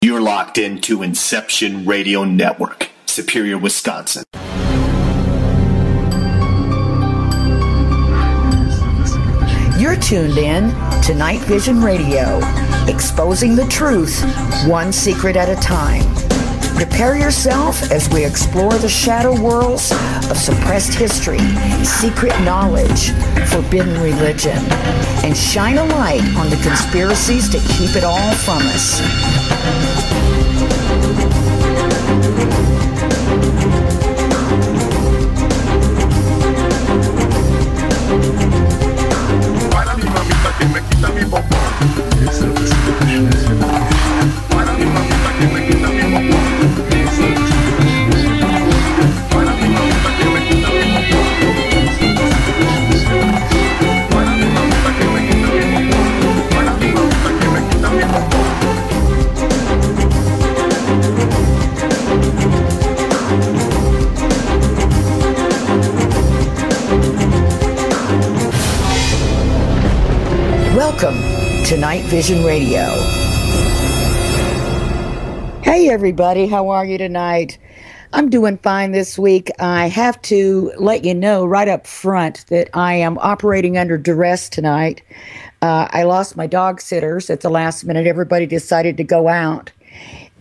You're locked into Inception Radio Network, Superior, Wisconsin. You're tuned in to Night Vision Radio, exposing the truth one secret at a time. Prepare yourself as we explore the shadow worlds of suppressed history, secret knowledge, forbidden religion, and shine a light on the conspiracies to keep it all from us. Welcome to Night Vision Radio. Hey everybody, how are you tonight? I'm doing fine this week. I have to let you know right up front that I am operating under duress tonight. I lost my dog sitters at the last minute. Everybody decided to go out.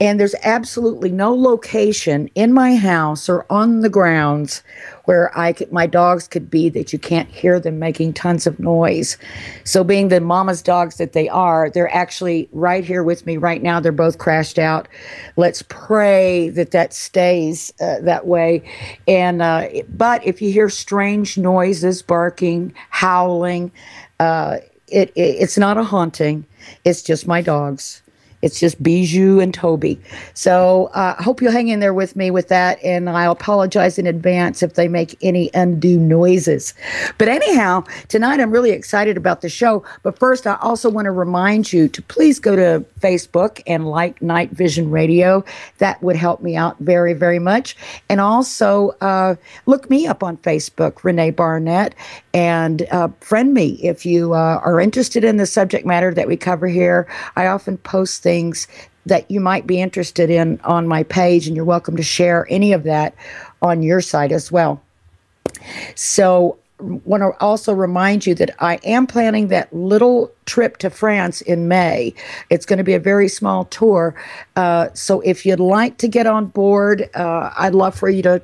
And there's absolutely no location in my house or on the grounds where my dogs could be that you can't hear them making tons of noise. So being the mama's dogs that they are, they're actually right here with me right now. They're both crashed out. Let's pray that that stays that way. And but if you hear strange noises, barking, howling, it's not a haunting. It's just my dogs. It's just Bijou and Toby. So I hope you'll hang in there with me with that, and I apologize in advance if they make any undue noises. But anyhow, tonight I'm really excited about the show. But first, I also want to remind you to please go to Facebook and like Night Vision Radio. That would help me out very, very much. And also look me up on Facebook, René Barnett, and friend me if you are interested in the subject matter that we cover here. I often post things that you might be interested in on my page, and you're welcome to share any of that on your site as well. So want to also remind you that I am planning that little trip to France in May. It's going to be a very small tour. So if you'd like to get on board, I'd love for you to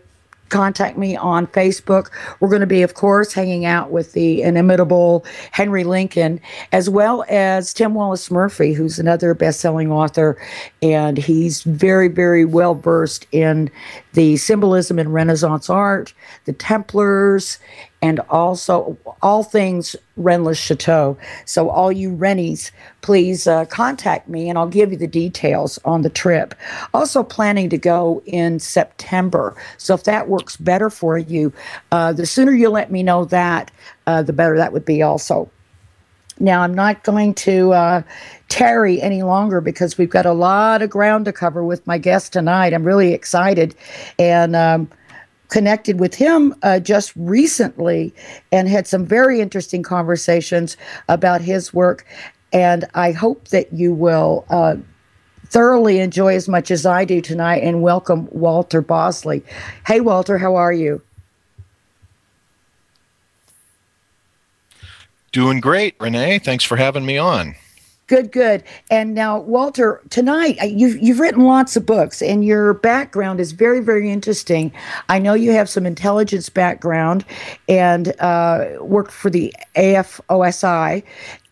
contact me on Facebook. We're going to be, of course, hanging out with the inimitable Henry Lincoln, as well as Tim Wallace Murphy, who's another best-selling author, and he's very, very well-versed in the symbolism in Renaissance art, the Templars, and also all things Rennes Chateau. So all you Rennies, please contact me, and I'll give you the details on the trip. Also planning to go in September. So if that works better for you, the sooner you let me know that, the better that would be also. Now, I'm not going to tarry any longer because we've got a lot of ground to cover with my guest tonight. I'm really excited, and connected with him just recently and had some very interesting conversations about his work. And I hope that you will thoroughly enjoy as much as I do tonight, and welcome Walter Bosley. Hey, Walter, how are you? Doing great, Renee. Thanks for having me on. Good, good. And now, Walter, tonight, you've written lots of books, and your background is very, very interesting. I know you have some intelligence background and worked for the AFOSI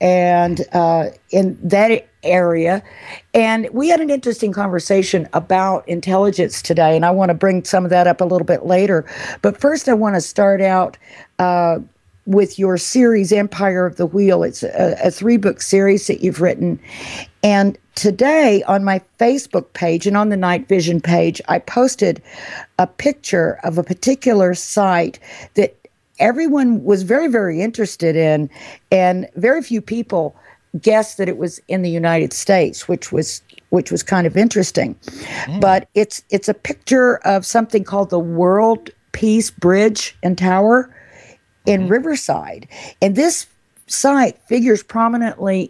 and in that area. And we had an interesting conversation about intelligence today, and I want to bring some of that up a little bit later. But first, I want to start out with your series, Empire of the Wheel. It's a 3-book series that you've written. And today on my Facebook page and on the Night Vision page, I posted a picture of a particular site that everyone was very, very interested in, and very few people guessed that it was in the United States, which was kind of interesting. But it's a picture of something called the World Peace Bridge and Tower in Riverside. And this site figures prominently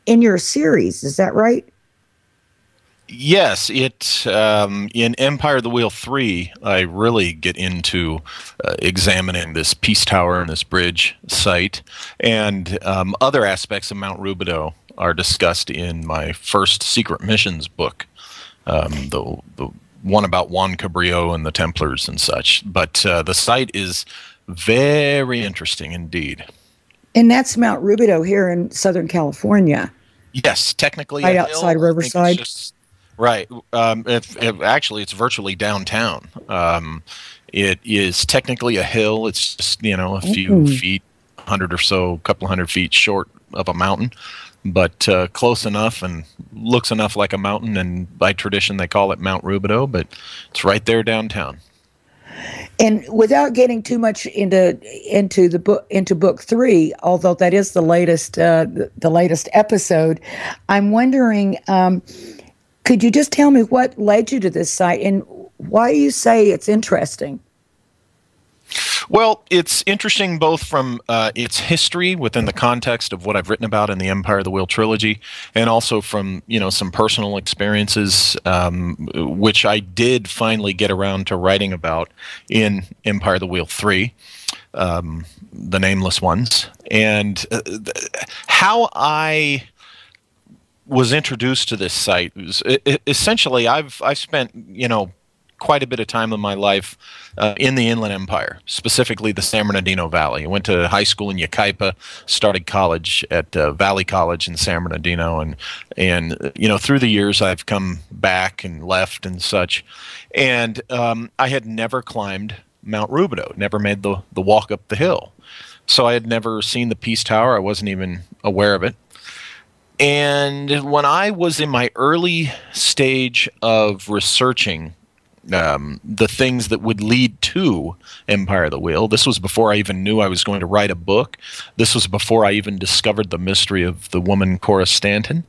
in your series. Is that right? Yes, in Empire of the Wheel 3, I really get into examining this peace tower and this bridge site, and other aspects of Mount Rubidoux are discussed in my first Secret Missions book, the one about Juan Cabrillo and the Templars and such. But the site is very interesting indeed. And that's Mount Rubidoux here in Southern California. Yes, technically right a outside hill. Riverside. Right. Actually, it's virtually downtown. It is technically a hill. It's just, a few feet, 100 or so, a couple hundred feet short of a mountain, but close enough and looks enough like a mountain. And by tradition, they call it Mount Rubidoux, but it's right there downtown. And without getting too much into book 3, although that is the latest episode, I'm wondering, could you just tell me what led you to this site and why you say it's interesting? Well, it's interesting both from its history within the context of what I've written about in the Empire of the Wheel trilogy, and also from some personal experiences, which I did finally get around to writing about in Empire of the Wheel 3, the nameless ones, and how I was introduced to this site. Essentially, I've spent quite a bit of time in my life in the Inland Empire, specifically the San Bernardino Valley. I went to high school in Yucaipa, started college at Valley College in San Bernardino, and through the years I've come back and left and such, and I had never climbed Mount Rubidoux, never made the walk up the hill, so I had never seen the Peace Tower. I wasn't even aware of it. And when I was in my early stage of researching the things that would lead to Empire of the Wheel, this was before I even knew I was going to write a book. This was before I even discovered the mystery of the woman Cora Stanton.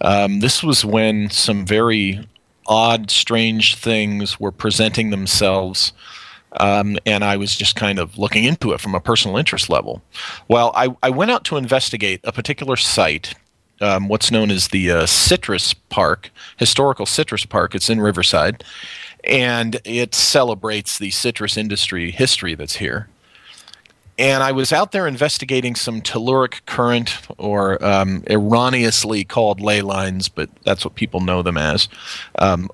This was when some very odd, strange things were presenting themselves, and I was just kind of looking into it from a personal interest level. Well, I went out to investigate a particular site, what's known as the Citrus Park, Historical Citrus Park. It's in Riverside, and it celebrates the citrus industry history that's here. And I was out there investigating some telluric current, or erroneously called ley lines, but that's what people know them as,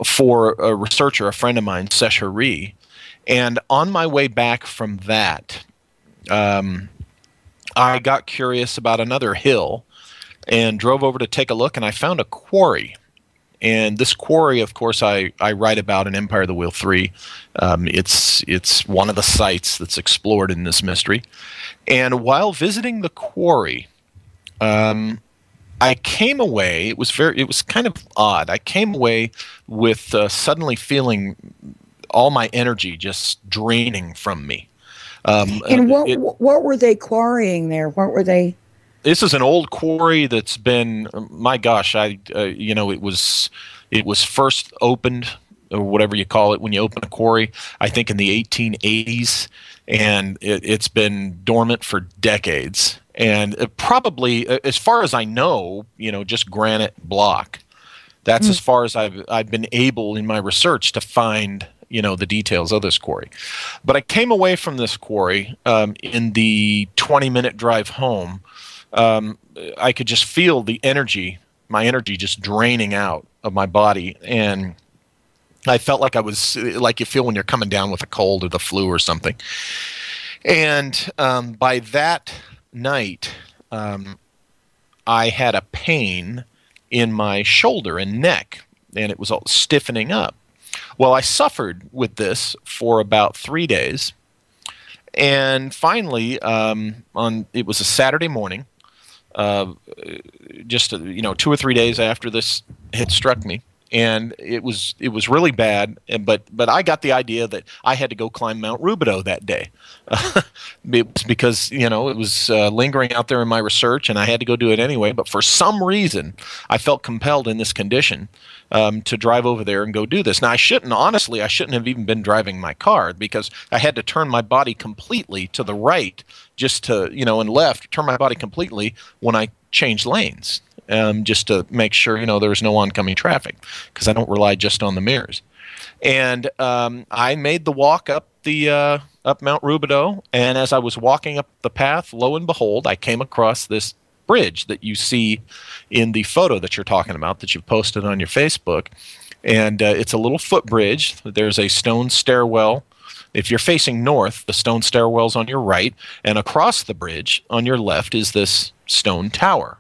for a researcher, a friend of mine, Sesha Ree. And on my way back from that, I got curious about another hill and drove over to take a look, and I found a quarry. And this quarry, of course, I write about in Empire of the Wheel 3. It's one of the sites that's explored in this mystery. And while visiting the quarry, I came away. It was kind of odd. I came away with suddenly feeling all my energy just draining from me. And what were they quarrying there? What were they? This is an old quarry that's been, my gosh, it was first opened, or whatever you call it, when you open a quarry, I think in the 1880s, and it's been dormant for decades. And probably, as far as I know, just granite block. That's as far as I've been able in my research to find, the details of this quarry. But I came away from this quarry in the 20-minute drive home. I could just feel my energy just draining out of my body, and I felt like I was, like you feel when you're coming down with a cold or the flu or something. And by that night, I had a pain in my shoulder and neck, and it was all stiffening up. Well, I suffered with this for about 3 days, and finally, it was a Saturday morning, just 2 or 3 days after this had struck me, and it was really bad. But I got the idea that I had to go climb Mount Rubidoux that day. It was because it was lingering out there in my research, and I had to go do it anyway. But for some reason, I felt compelled in this condition to drive over there and go do this. Now, I shouldn't have even been driving my car, because I had to turn my body completely to the right just to, and left, turn my body completely when I changed lanes, just to make sure, there was no oncoming traffic, because I don't rely just on the mirrors. And I made the walk up up Mount Rubidoux, and as I was walking up the path, lo and behold, I came across this bridge that you see in the photo that you're talking about, that you've posted on your Facebook. And it's a little footbridge. There's a stone stairwell. If you're facing north, the stone stairwell's on your right, and across the bridge on your left is this stone tower.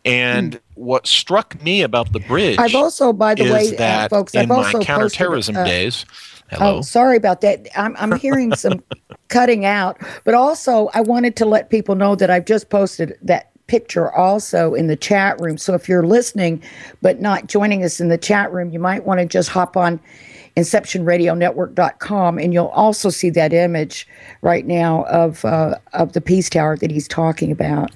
And what struck me about the bridge, I've also, by the way, that folks, in I've my also counterterrorism days. Hello. Oh, sorry about that. I'm hearing some cutting out, but also I wanted to let people know that I've just posted that picture also in the chat room. So if you're listening but not joining us in the chat room, you might want to just hop on InceptionRadioNetwork.com, and you'll also see that image right now of the Peace Tower that he's talking about.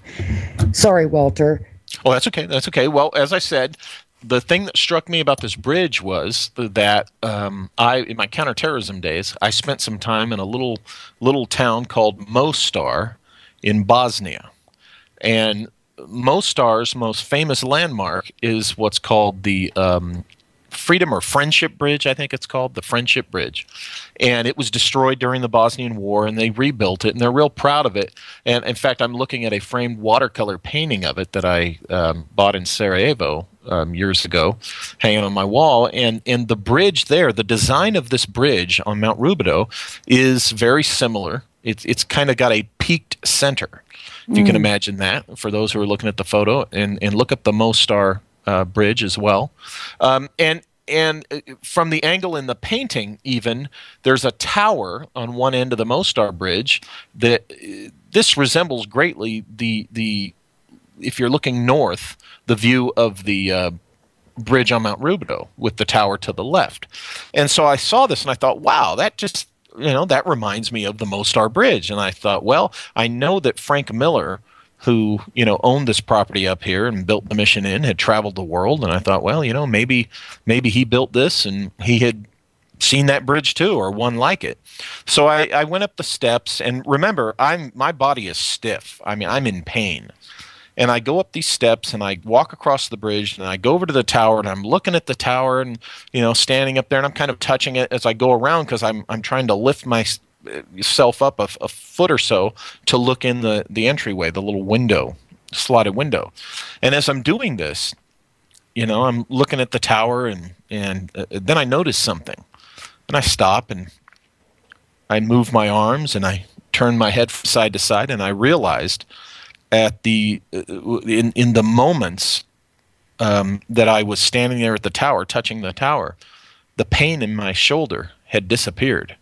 Sorry, Walter. Oh, that's okay. That's okay. Well, as I said, the thing that struck me about this bridge was that in my counterterrorism days, I spent some time in a little town called Mostar in Bosnia. And Mostar's most famous landmark is what's called the Freedom or Friendship Bridge, I think it's called, the Friendship Bridge. And it was destroyed during the Bosnian War, and they rebuilt it, and they're real proud of it. And in fact, I'm looking at a framed watercolor painting of it that I bought in Sarajevo years ago, hanging on my wall. And the bridge there, the design of this bridge on Mount Rubidoux is very similar. It's kind of got a peaked center, if you can imagine that, for those who are looking at the photo, and look up the Mostar bridge as well. And from the angle in the painting, even, there's a tower on one end of the Mostar bridge that this resembles greatly the if you're looking north, the view of the bridge on Mount Rubidoux with the tower to the left. And so I saw this and I thought, wow, that just, that reminds me of the Mostar Bridge. And I thought, well, I know that Frank Miller, who, owned this property up here and built the Mission Inn, had traveled the world. And I thought, well, maybe he built this and he had seen that bridge too, or one like it. So I went up the steps, and remember, my body is stiff. I mean, I'm in pain. And I go up these steps and I walk across the bridge and I go over to the tower and I'm looking at the tower and, standing up there, and I'm kind of touching it as I go around, because I'm trying to lift myself up a foot or so to look in the entryway, the little window, slotted window. And as I'm doing this, I'm looking at the tower, and then I notice something. And I stop and I move my arms and I turn my head from side to side, and I realized in the moments that I was standing there at the tower, touching the tower, the pain in my shoulder had disappeared,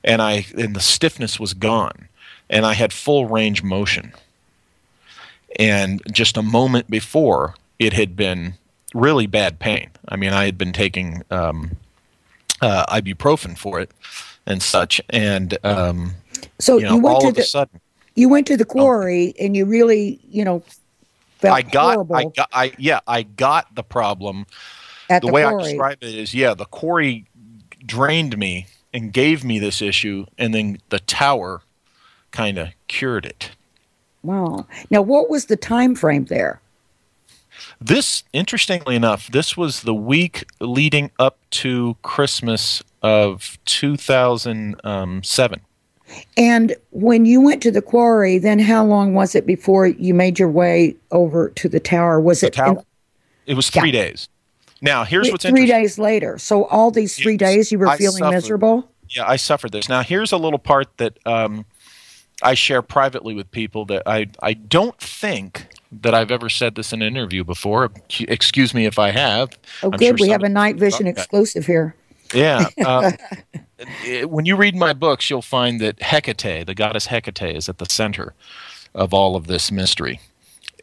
and the stiffness was gone, and I had full range motion. And just a moment before, it had been really bad pain. I mean, I had been taking ibuprofen for it and such, and so you went all to of a sudden. You went to the quarry, and you really, felt horrible. I got the problem. At the way quarry. I describe it is, the quarry drained me and gave me this issue, and then the tower kind of cured it. Wow. Now, what was the time frame there? This, interestingly enough, this was the week leading up to Christmas of 2007. And when you went to the quarry, then how long was it before you made your way over to the tower? Was it? It was 3 days. Now, here's what's 3 interesting. days later. So all these 3 days you were feeling miserable? Yeah, I suffered this. Now, here's a little part that I share privately with people that I don't think that I've ever said this in an interview before. Excuse me if I have. Oh, good. We have a NightVision exclusive here. Yeah. When you read my books, you'll find that Hecate, the goddess Hecate, is at the center of all of this mystery.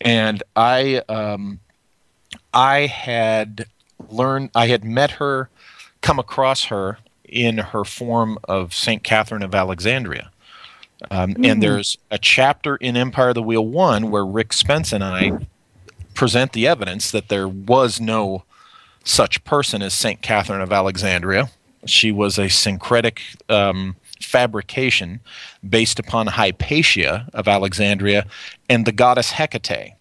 And I had met her, come across her in her form of St. Catherine of Alexandria. And there's a chapter in Empire of the Wheel 1 where Rick Spence and I present the evidence that there was no such person as St. Catherine of Alexandria. She was a syncretic fabrication based upon Hypatia of Alexandria and the goddess Hecate.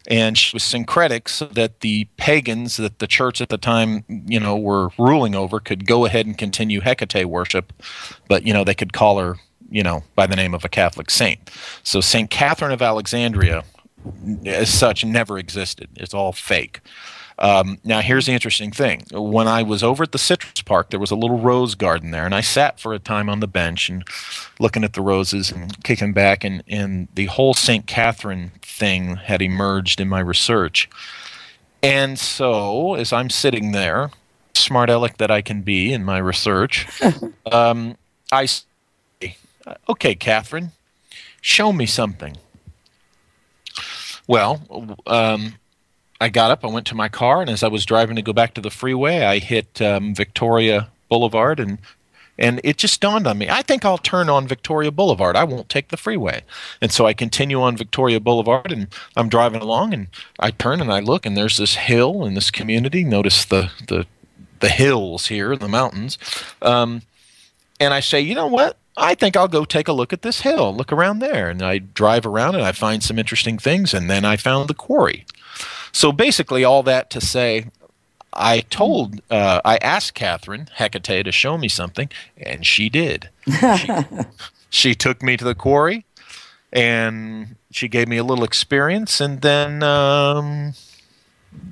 And she was syncretic so that the pagans that the church at the time, were ruling over could go ahead and continue Hecate worship, but, they could call her, by the name of a Catholic saint. So St. Catherine of Alexandria, as such, never existed. It's all fake. Now, here's the interesting thing. When I was over at the Citrus Park, there was a little rose garden there, and I sat for a time on the bench and looking at the roses and kicking back, and the whole St. Catherine thing had emerged in my research. And so, as I'm sitting there, smart aleck that I can be in my research, I say, okay, Catherine, show me something. Well, I got up, I went to my car, and as I was driving to go back to the freeway, I hit Victoria Boulevard, and it just dawned on me, I think I'll turn on Victoria Boulevard. I won't take the freeway. And so I continue on Victoria Boulevard, and I'm driving along, and I turn and I look, and there's this hill in this community. Notice the hills here, the mountains. And I say, you know what? I think I'll go take a look at this hill, look around there. And I drive around, and I find some interesting things, and then I found the quarry. So basically all that to say, I asked Catherine, Hecate, to show me something, and she did. She took me to the quarry, and she gave me a little experience, and then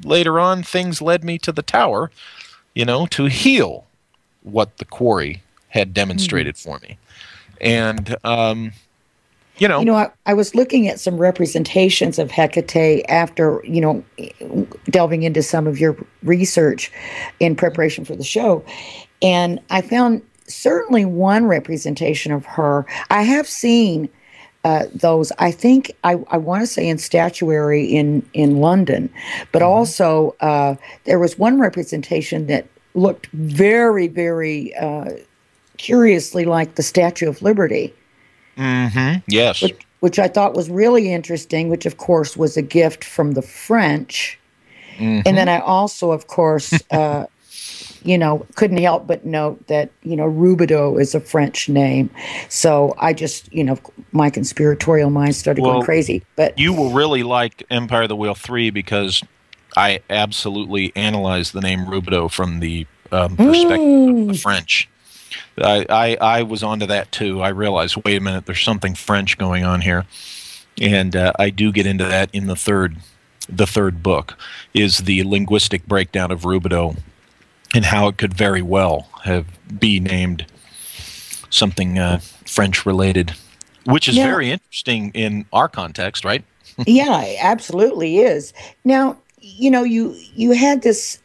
later on things led me to the tower, to heal what the quarry had demonstrated for me. And I was looking at some representations of Hecate after, delving into some of your research in preparation for the show. And I found certainly one representation of her. I have seen those, I think, I want to say in statuary in London, but also there was one representation that looked very, very curiously like the Statue of Liberty. Mm-hmm. Yes. Which I thought was really interesting, which, of course, was a gift from the French. Mm-hmm. And then I also, of course, couldn't help but note that, Rubidoux is a French name. So I just, my conspiratorial mind started going crazy. But you will really like Empire of the Whale 3 because I absolutely analyzed the name Rubidoux from the perspective of the French. I was onto that too. I realized, wait a minute, there's something French going on here, and I do get into that in the third book, is the linguistic breakdown of Rubidoux and how it could very well be named something French related, which is very interesting in our context, right? Yeah, it absolutely is. Now, you had this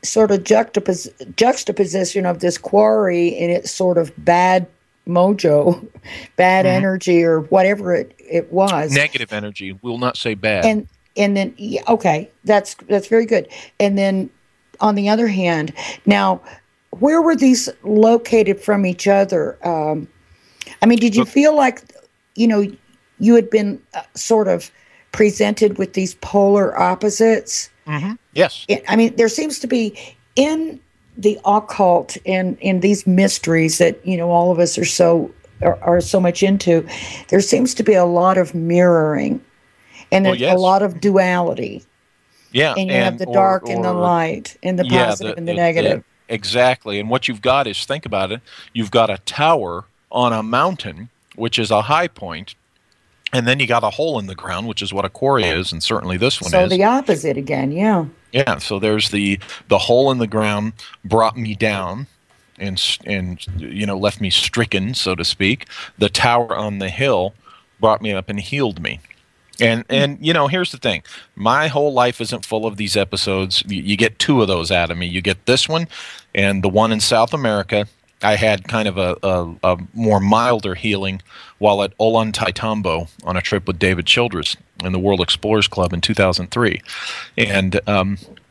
sort of juxtaposition of this quarry and its sort of bad mojo, bad energy, or whatever it was. Negative energy. We'll not say bad. And then okay, that's very good. And then on the other hand, now where were these located from each other? Did you feel like you had been sort of presented with these polar opposites? Mm-hmm. Yes. There seems to be in the occult and in these mysteries that all of us are so much into. There seems to be a lot of mirroring, and there's a lot of duality. Yeah, and you have the dark and the light, and the positive and the negative. Exactly. And what you've got is, think about it. You've got a tower on a mountain, which is a high point. And then you got a hole in the ground, which is what a quarry is, and certainly this one is. So the opposite again, yeah. Yeah, so there's the hole in the ground brought me down and left me stricken, so to speak. The tower on the hill brought me up and healed me. And here's the thing. My whole life isn't full of these episodes. You get two of those out of me. You get this one and the one in South America. I had kind of a more milder healing while at Ollantaytambo on a trip with David Childress in the World Explorers Club in 2003. And,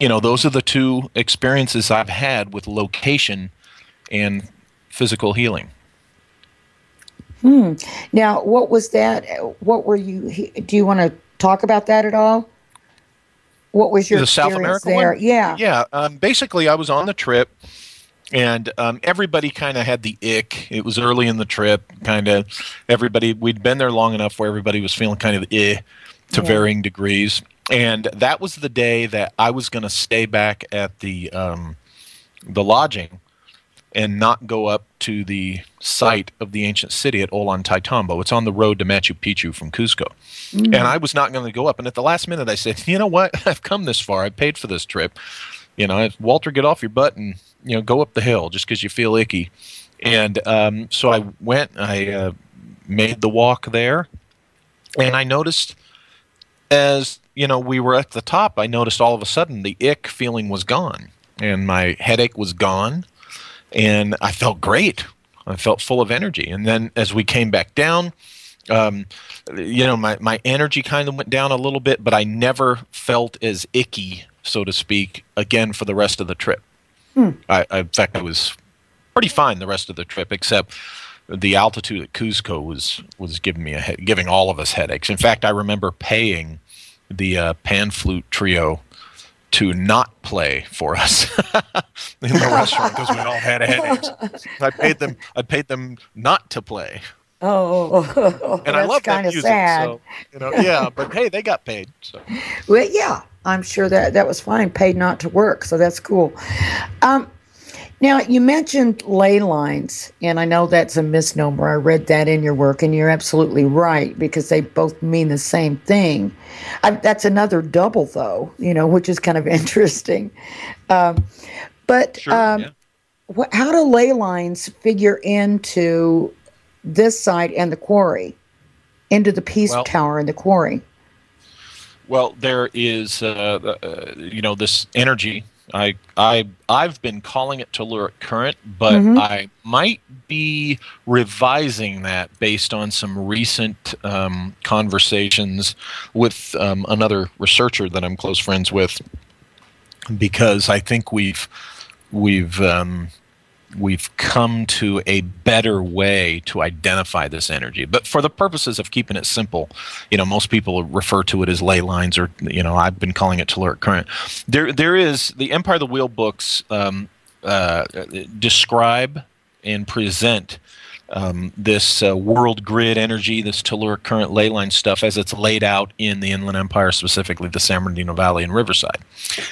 those are the two experiences I've had with location and physical healing. Now, what was that? What were you? Do you want to talk about that at all? What was your The South experience America there? one? Yeah. Yeah. Basically, I was on the trip, and everybody kind of had the ick. It was early in the trip. Kind of everybody. We'd been there long enough where everybody was feeling kind of to varying degrees. And that was the day that I was going to stay back at the lodging and not go up to the site of the ancient city at Ollantaytambo. It's on the road to Machu Picchu from Cusco. And I was not going to go up. And at the last minute, I said, you know what? I've come this far. I paid for this trip. Walter, get off your butt and, go up the hill just because you feel icky. And so I went. I made the walk there. And I noticed as, we were at the top, I noticed all of a sudden the ick feeling was gone. And my headache was gone. And I felt great. I felt full of energy. And then as we came back down, my energy kind of went down a little bit, but I never felt as icky, so to speak, again for the rest of the trip. In fact, I was pretty fine the rest of the trip, except the altitude at Cusco was giving all of us headaches. In fact, I remember paying the pan flute trio to not play for us in the restaurant because we all had headaches. I paid them not to play. Oh, and I love that music. Sad. So, but hey, they got paid. So. Well, yeah, I'm sure that was fine. Paid not to work, so that's cool. Now, you mentioned ley lines, and I know that's a misnomer. I read that in your work, and you're absolutely right, because they both mean the same thing. That's another double, though, which is kind of interesting. How do ley lines figure into this site and the quarry, into the Peace Tower and the quarry? Well, there is, this energy. I've been calling it telluric current, but I might be revising that based on some recent conversations with another researcher that I'm close friends with, because I think we've come to a better way to identify this energy. But for the purposes of keeping it simple, most people refer to it as ley lines, or, I've been calling it telluric current. There is, the Empire of the Wheel books describe and present this world grid energy, this telluric current ley line stuff, as it's laid out in the Inland Empire, specifically the San Bernardino Valley and Riverside.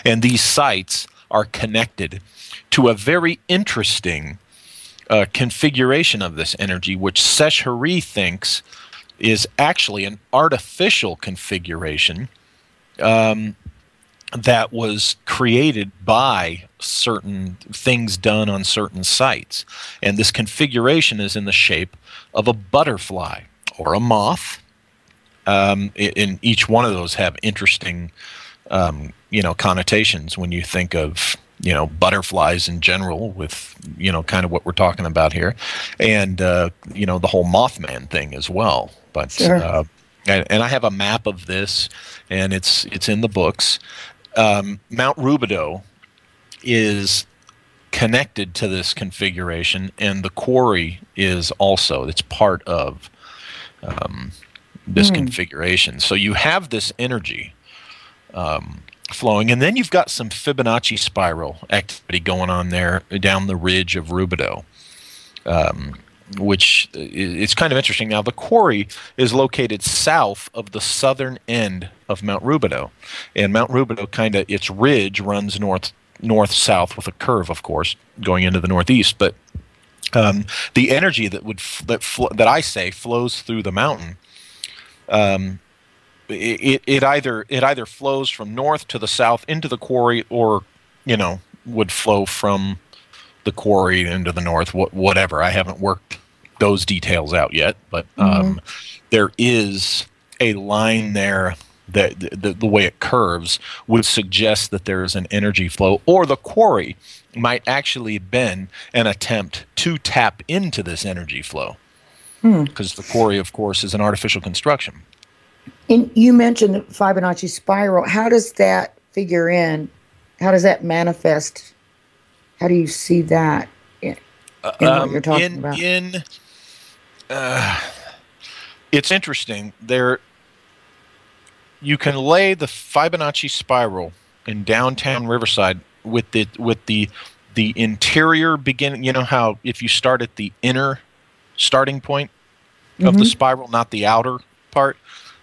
And these sites are connected to a very interesting configuration of this energy, which Sesh-Hari thinks is actually an artificial configuration that was created by certain things done on certain sites. And this configuration is in the shape of a butterfly or a moth. And each one of those have interesting connotations when you think of butterflies in general, with kind of what we're talking about here, and the whole Mothman thing as well. But sure. And I have a map of this, and it's in the books. Mount Rubidoux is connected to this configuration, and the quarry is also. It's part of this configuration. So you have this energy flowing, and then you've got some Fibonacci spiral activity going on there down the ridge of Rubidoux, which is kind of interesting. Now, the quarry is located south of the southern end of Mount Rubidoux, and Mount Rubidoux its ridge runs north-south with a curve, of course, going into the northeast. But the energy that I say flows through the mountain. It either flows from north to the south into the quarry, or would flow from the quarry into the north. Whatever. I haven't worked those details out yet, but there is a line there that the way it curves would suggest that there is an energy flow, or the quarry might actually have been an attempt to tap into this energy flow, because the quarry, of course, is an artificial construction. And you mentioned the Fibonacci spiral. How does that figure in? How does that manifest? How do you see that in what you're talking about? It's interesting. you can lay the Fibonacci spiral in downtown Riverside with the interior beginning. You know how if you start at the inner starting point of the spiral, not the outer part,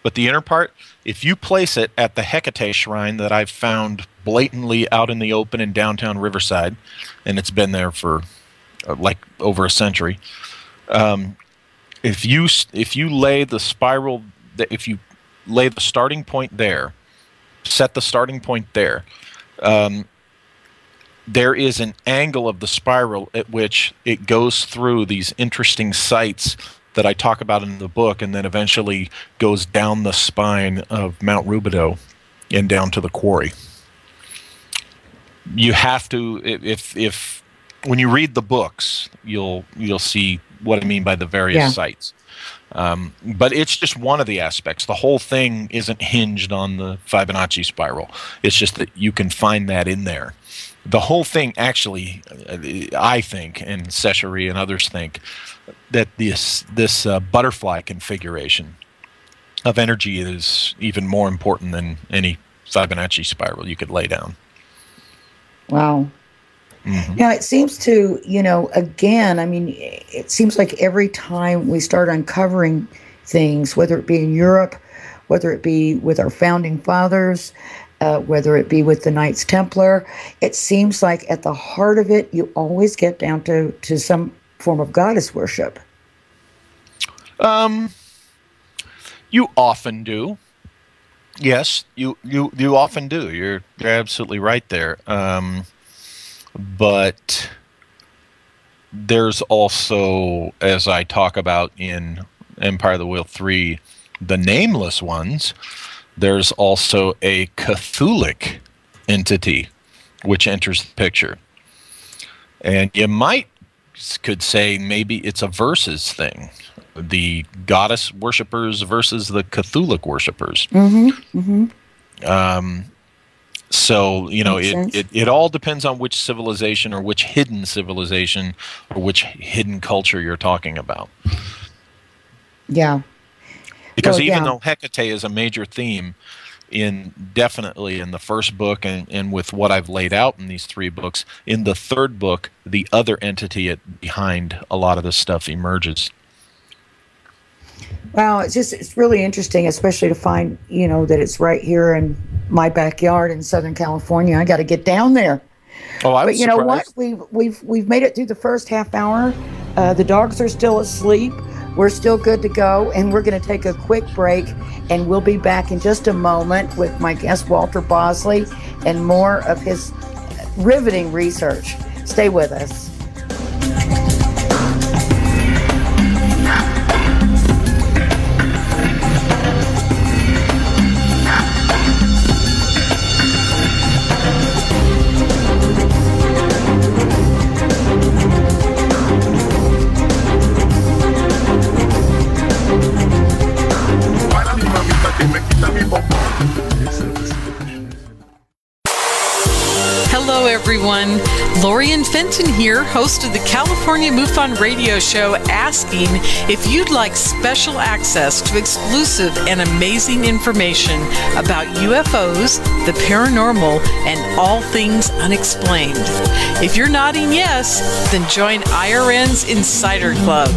but the inner part, if you place it at the Hecate shrine that I've found blatantly out in the open in downtown Riverside, and it's been there for like over a century, if you lay the spiral, if you lay the starting point there, set the starting point there, there is an angle of the spiral at which it goes through these interesting sites that I talk about in the book, and then eventually goes down the spine of Mount Rubidoux and down to the Quarry. You have to, if when you read the books, you'll see what I mean by the various sites. But it's just one of the aspects. The whole thing isn't hinged on the Fibonacci spiral. It's just that you can find that in there. The whole thing, actually, I think, and Sechery and others think, that this butterfly configuration of energy is even more important than any Fibonacci spiral you could lay down. Wow. Now, it seems to, again, I mean, it seems like every time we start uncovering things, whether it be in Europe, whether it be with our founding fathers, whether it be with the Knights Templar, it seems like at the heart of it, you always get down to some form of goddess worship. You often do. Yes, you often do. You're absolutely right there. But there's also, as I talk about in Empire of the Wheel 3, the nameless ones, there's also a Cthulhic entity which enters the picture. And you could say maybe it's a versus thing. The goddess worshippers versus the Cthulhic worshippers. So, it all depends on which civilization or which hidden civilization or which hidden culture you're talking about. Yeah. Because though Hecate is a major theme definitely in the first book and with what I've laid out in these 3 books, in the 3rd book, the other entity behind a lot of this stuff emerges. Wow, it's really interesting, especially to find, that it's right here in my backyard in Southern California. I got to get down there. Oh, I was surprised. Know what? We've made it through the first half hour. The dogs are still asleep. We're still good to go, and we're going to take a quick break, and we'll be back in just a moment with my guest Walter Bosley and more of his riveting research. Stay with us. Hello, everyone. Lorian Fenton here, host of the California MUFON radio show, asking if you'd like special access to exclusive and amazing information about UFOs, the paranormal, and all things unexplained. If you're nodding yes, then join IRN's Insider Club.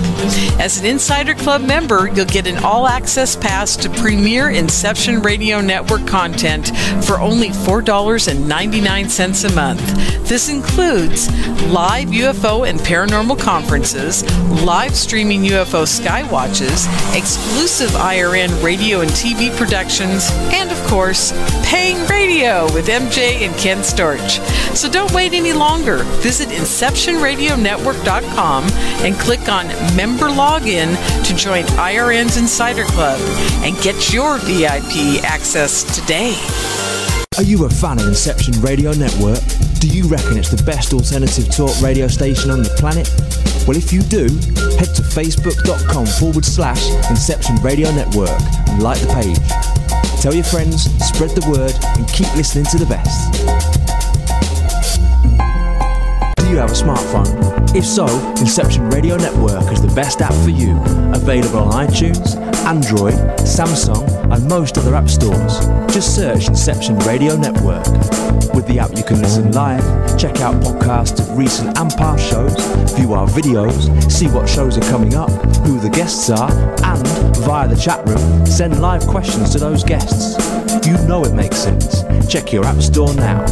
As an Insider Club member, you'll get an all-access pass to premier Inception Radio Network content for only $4.99 a month. This includes live UFO and paranormal conferences, live streaming UFO skywatches, exclusive IRN radio and TV productions, and of course, paying radio with MJ and Ken Storch. So don't wait any longer. Visit InceptionRadioNetwork.com and click on Member Login to join IRN's Insider Club and get your VIP access today. Are you a fan of Inception Radio Network? Do you reckon it's the best alternative talk radio station on the planet? Well, if you do, head to facebook.com/Inception Radio Network and like the page. Tell your friends, spread the word, and keep listening to the best. Do you you have a smartphone? If so, Inception Radio Network is the best app for you. Available on iTunes, Android, Samsung, and most other app stores. Just search Inception Radio Network. With the app you can listen live, check out podcasts of recent and past shows, view our videos, see what shows are coming up, who the guests are, and, via the chat room, send live questions to those guests. You know it makes sense. Check your app store now.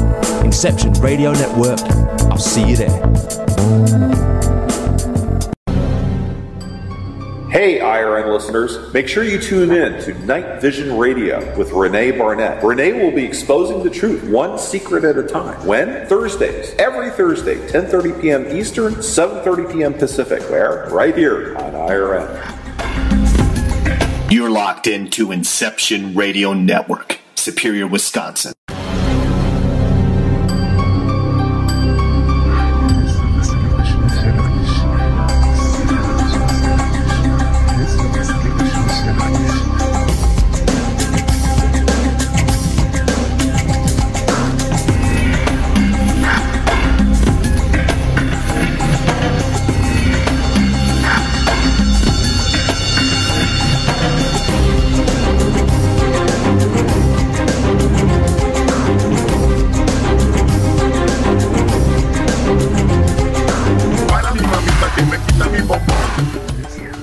Inception Radio Network. I'll see you there. Hey, IRN listeners, make sure you tune in to NightVision Radio with René Barnett. René will be exposing the truth one secret at a time. When? Thursdays. Every Thursday, 10:30 p.m. Eastern, 7:30 p.m. Pacific. Where? Right here on IRN. You're locked into Inception Radio Network, Superior, Wisconsin.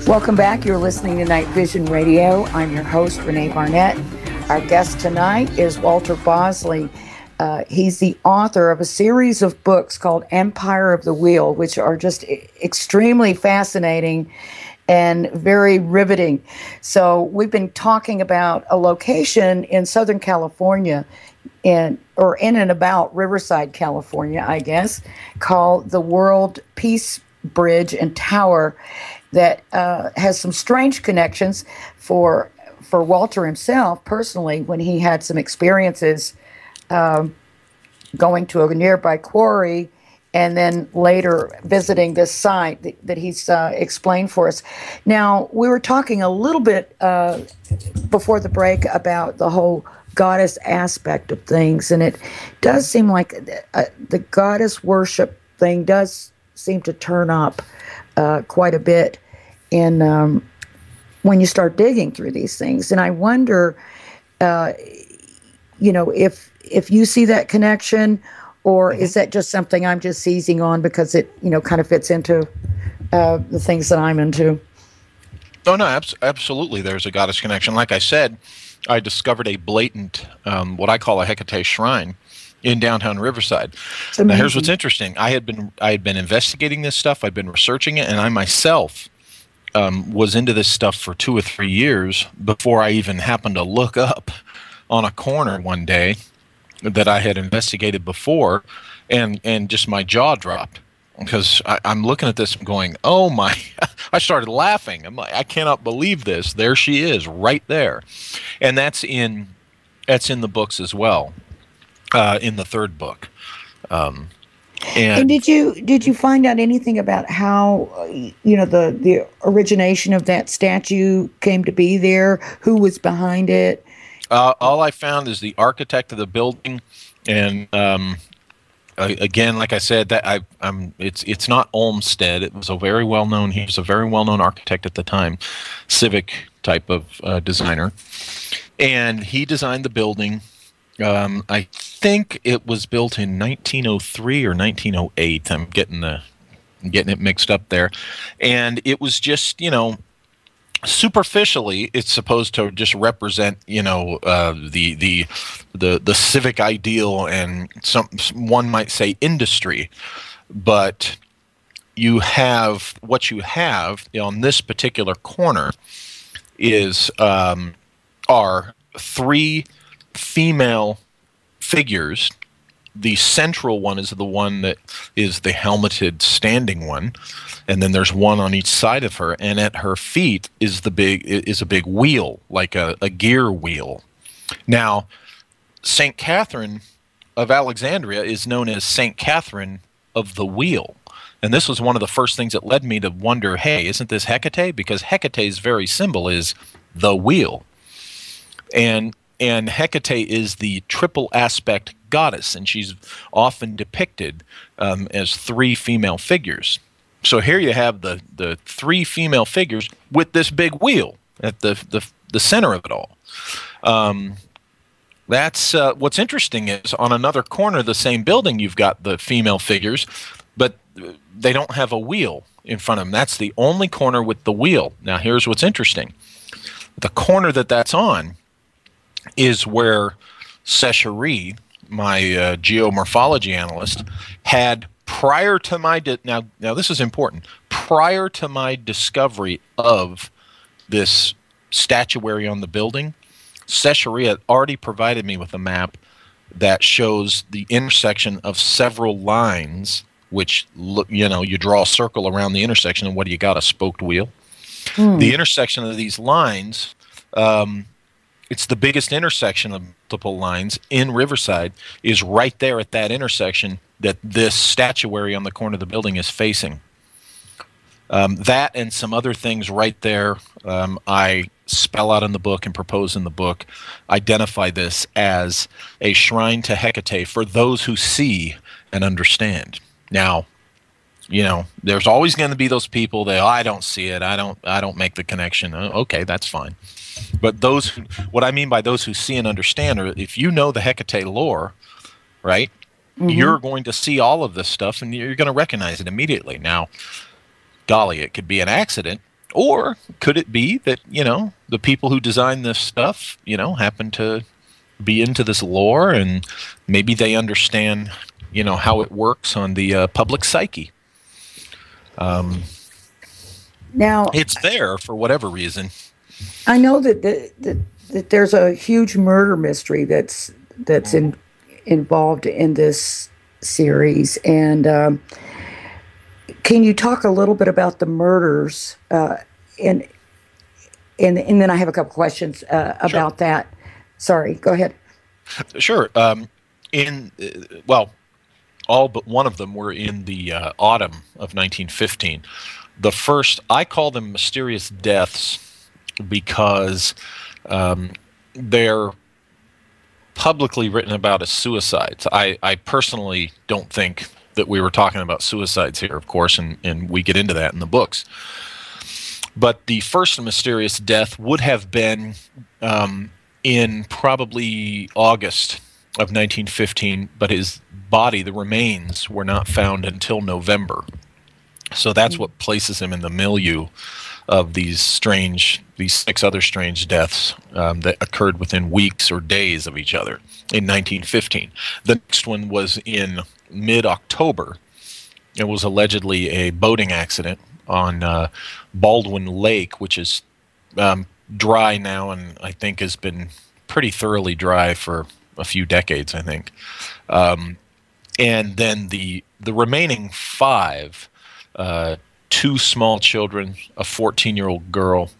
Welcome back. You're listening to Night Vision Radio. I'm your host, René Barnett. Our guest tonight is Walter Bosley. He's the author of a series of books called Empire of the Wheel, which are just extremely fascinating and very riveting. So we've been talking about a location in Southern California, in and about Riverside, California, I guess, called the World Peace Bridge and Tower, that has some strange connections for Walter himself personally, when he had some experiences going to a nearby quarry and then later visiting this site that he's explained for us. Now, we were talking a little bit before the break about the whole goddess aspect of things, and it does seem like the goddess worship thing does seem to turn up quite a bit in when you start digging through these things. And I wonder, if you see that connection, or is that just something I'm just seizing on because it, kind of fits into the things that I'm into? Oh, no, absolutely. There's a goddess connection. Like I said, I discovered a blatant, what I call a Hecate shrine in downtown Riverside. Now, here's what's interesting. I had been investigating this stuff. I've been researching it, and I myself was into this stuff for 2 or 3 years before I even happened to look up on a corner one day that I had investigated before, and just my jaw dropped, because I'm looking at this and going, oh my, I started laughing. I'm like, I cannot believe this. There she is right there. And that's in the books as well, in the third book. And did you find out anything about how the origination of that statue came to be there? Who was behind it? All I found is the architect of the building, and again, like I said, that it's not Olmsted. It was he was a very well known architect at the time, civic type of designer, and he designed the building. I think it was built in 1903 or 1908. I'm getting it mixed up there, and it was just superficially, it's supposed to just represent the civic ideal and one might say industry, but what you have on this particular corner is are 3 female figures. The central one is the one that is the helmeted standing one, and then there's one on each side of her, and at her feet is a big wheel, like a gear wheel. Now, St. Catherine of Alexandria is known as St. Catherine of the Wheel, and this was one of the first things that led me to wonder, hey, isn't this Hecate? Because Hecate's very symbol is the wheel. And And Hecate is the triple aspect goddess, and she's often depicted as three female figures. So here you have the three female figures with this big wheel at the center of it all. That's what's interesting is on another corner of the same building you've got the female figures, but they don't have a wheel in front of them. That's the only corner with the wheel. Now here's what's interesting. The corner that's on is where Sechery, my geomorphology analyst, had prior to my now this is important. Prior to my discovery of this statuary on the building, Sechery had already provided me with a map that shows the intersection of several lines, which you draw a circle around the intersection, and what do you got? A spoked wheel. The intersection of these lines, it's the biggest intersection of multiple lines in Riverside, is right there at that intersection that this statuary on the corner of the building is facing. That and some other things right there I spell out in the book and propose in the book identify this as a shrine to Hecate for those who see and understand. Now, there's always going to be those people that I don't see it, I don't make the connection. Okay, that's fine. But what I mean by those who see and understand are if you know the Hecate lore, right? You're going to see all of this stuff and you're going to recognize it immediately. Now, golly, it could be an accident, or could it be that, the people who designed this stuff, happen to be into this lore and maybe they understand, how it works on the public psyche. Now, it's there for whatever reason. I know that there's a huge murder mystery that's involved in this series, and can you talk a little bit about the murders? And then I have a couple questions about that. Sorry, go ahead. Sure. All but one of them were in the autumn of 1915. The first, I call them mysterious deaths because they're publicly written about as suicides. I personally don't think that we were talking about suicides here, of course, and we get into that in the books. But the first mysterious death would have been in probably August of 1915, but his body, the remains, were not found until November. So that's what places him in the milieu of these 6 other strange deaths that occurred within weeks or days of each other in 1915. The next one was in mid-October. It was allegedly a boating accident on Baldwin Lake, which is dry now and I think has been pretty thoroughly dry for a few decades, I think. And then the remaining 5, 2 small children, a 14-year-old girl,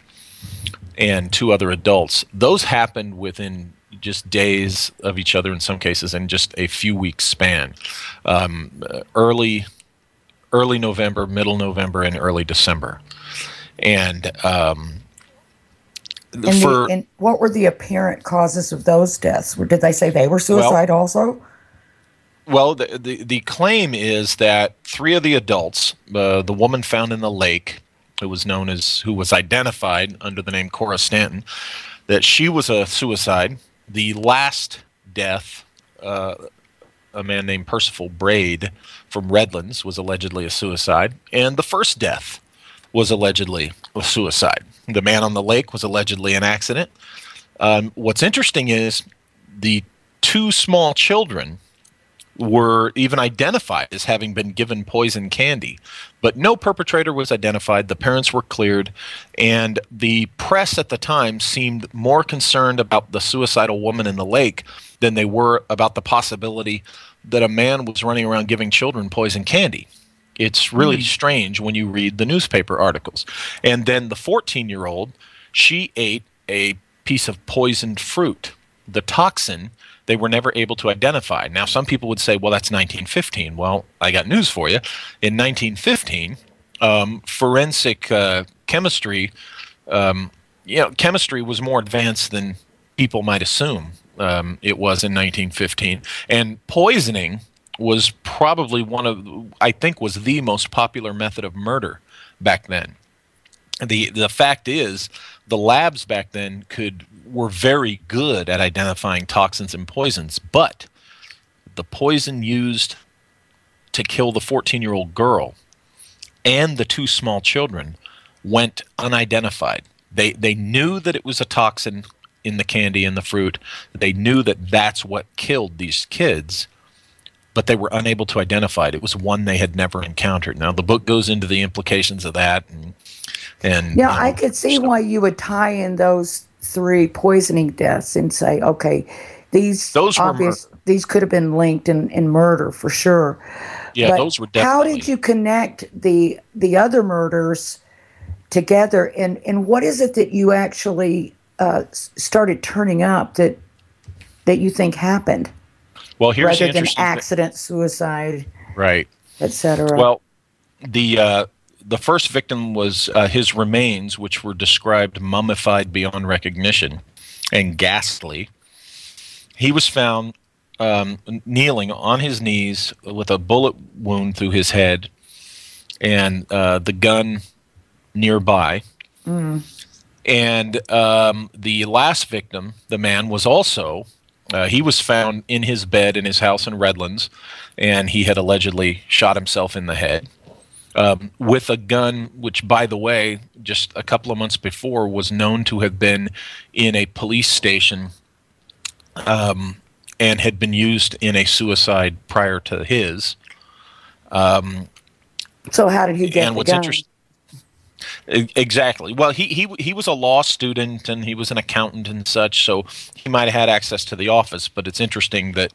and 2 other adults, those happened within just days of each other in some cases and just a few weeks span. Early November, middle November, and early December. And what were the apparent causes of those deaths? Did they say they were suicide also? Well, the claim is that 3 of the adults, the woman found in the lake, who was identified under the name Cora Stanton, that she was a suicide. The last death, a man named Percival Braid from Redlands, was allegedly a suicide, and the first death was allegedly a suicide. The man on the lake was allegedly an accident. What's interesting is the 2 small children were even identified as having been given poison candy, but no perpetrator was identified. The parents were cleared, and the press at the time seemed more concerned about the suicidal woman in the lake than they were about the possibility that a man was running around giving children poison candy. It's really strange when you read the newspaper articles. And then the 14-year-old, she ate a piece of poisoned fruit. The toxin they were never able to identify. Now, some people would say, well, that's 1915. Well, I got news for you. In 1915, forensic chemistry, chemistry was more advanced than people might assume it was in 1915. And poisoning was probably was the most popular method of murder back then. The fact is, the labs back then were very good at identifying toxins and poisons, but the poison used to kill the 14-year-old girl and the 2 small children went unidentified. They knew that it was a toxin in the candy and the fruit. They knew that that's what killed these kids, but they were unable to identify it. It was one they had never encountered. Now, the book goes into the implications of that. And yeah, I could see why you would tie in those 3 poisoning deaths and say, okay, these could have been linked in murder for sure. Yeah, but those were definitely. How did you connect the other murders together, and what is it that you actually started turning up that you think happened? Well, here's rather than accident, suicide, right, etc. Well, the first victim was his remains, which were described mummified beyond recognition and ghastly. He was found kneeling on his knees with a bullet wound through his head and the gun nearby. Mm. And the last victim, the man, was also, he was found in his bed in his house in Redlands, and he had allegedly shot himself in the head with a gun, which, by the way, just a couple of months before was known to have been in a police station and had been used in a suicide prior to his. So how did he get the gun? Exactly. Well, he was a law student and he was an accountant and such, so he might have had access to the office. But it's interesting that,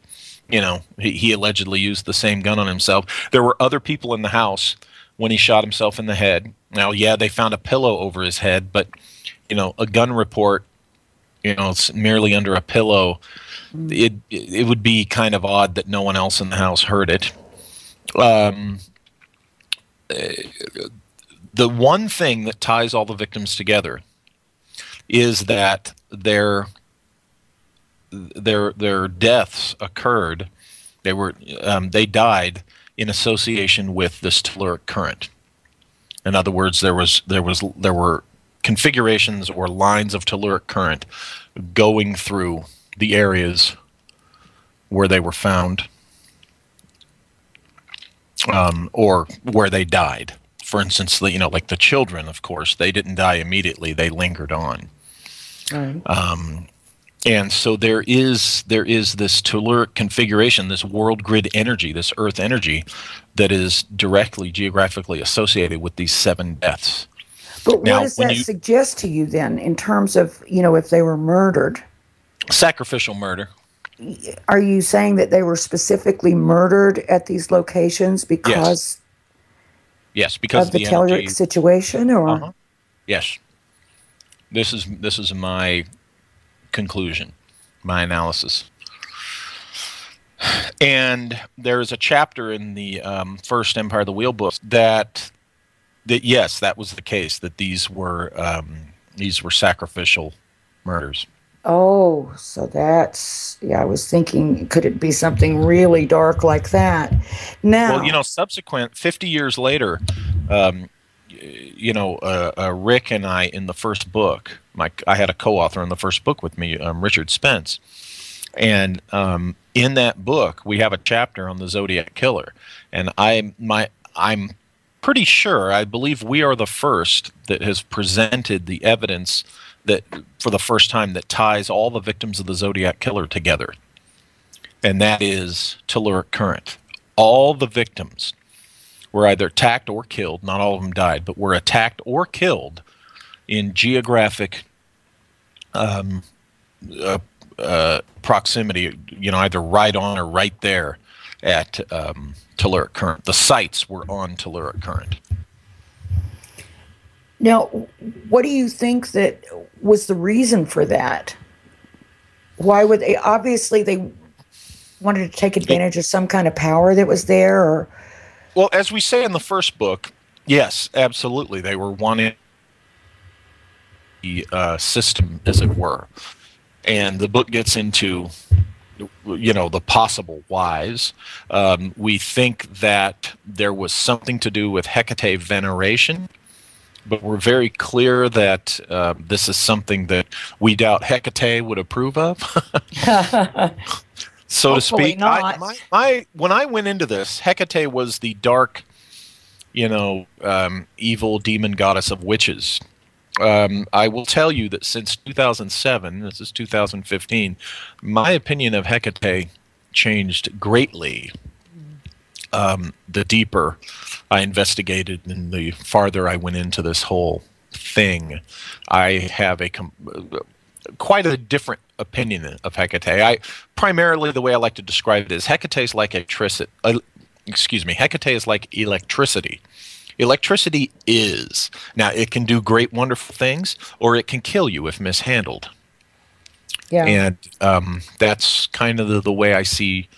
you know, he allegedly used the same gun on himself. There were other people in the house when he shot himself in the head. Now, yeah, they found a pillow over his head, but, you know, a gun report, you know, it's merely under a pillow. It would be kind of odd that no one else in the house heard it. The one thing that ties all the victims together is that their deaths occurred. They died in association with this telluric current. In other words, there were configurations or lines of telluric current going through the areas where they were found, or where they died. For instance, you know, like the children, of course, they didn't die immediately; they lingered on. Right. And so there is this telluric configuration, this world grid energy, this Earth energy, that is directly geographically associated with these 7 deaths. But what does that suggest to you then, in terms of, you know, if they were murdered? Sacrificial murder. Are you saying that they were specifically murdered at these locations because? Yes, because of the telluric situation, or? Yes. This is my conclusion, my analysis. And there is a chapter in the first Empire of the Wheel book that yes, that was the case, that these were sacrificial murders. Oh, so that's, yeah, I was thinking, could it be something really dark like that? Now, well, you know, subsequent 50 years later, you know, Rick and I, in the first book, I had a co-author in the first book with me, Richard Spence, and in that book we have a chapter on the Zodiac Killer, and I'm pretty sure, I believe we are the first that has presented the evidence that for the first time that ties all the victims of the Zodiac Killer together, and that is telluric current. All the victims were either attacked or killed. Not all of them died, but were attacked or killed in geographic proximity, you know, either right on or right there at telluric current. The sites were on telluric current. Now, what do you think that was the reason for that? Why would they? Obviously, they wanted to take advantage of some kind of power that was there, or? Well, as we say in the first book, yes, absolutely. They were wanting the system, as it were. And the book gets into, the possible whys. We think that there was something to do with Hecate veneration, but we're very clear that this is something that we doubt Hecate would approve of, so to speak. Not. When I went into this, Hecate was the dark, evil demon goddess of witches. I will tell you that since 2007, this is 2015, my opinion of Hecate changed greatly. The deeper I investigated and the farther I went into this whole thing, I have quite a different opinion of Hecate. Primarily, the way I like to describe it is Hecate is like Hecate is like electricity. Electricity is. Now, it can do great, wonderful things, or it can kill you if mishandled. Yeah. And that's kind of the way I see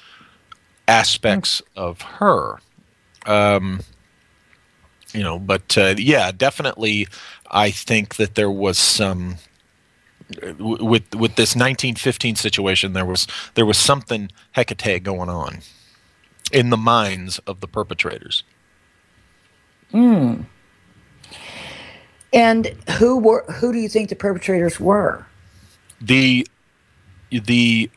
aspects of her. Definitely, I think that there was some with this 1915 situation. There was something Hecate going on in the minds of the perpetrators. And who do you think the perpetrators were? The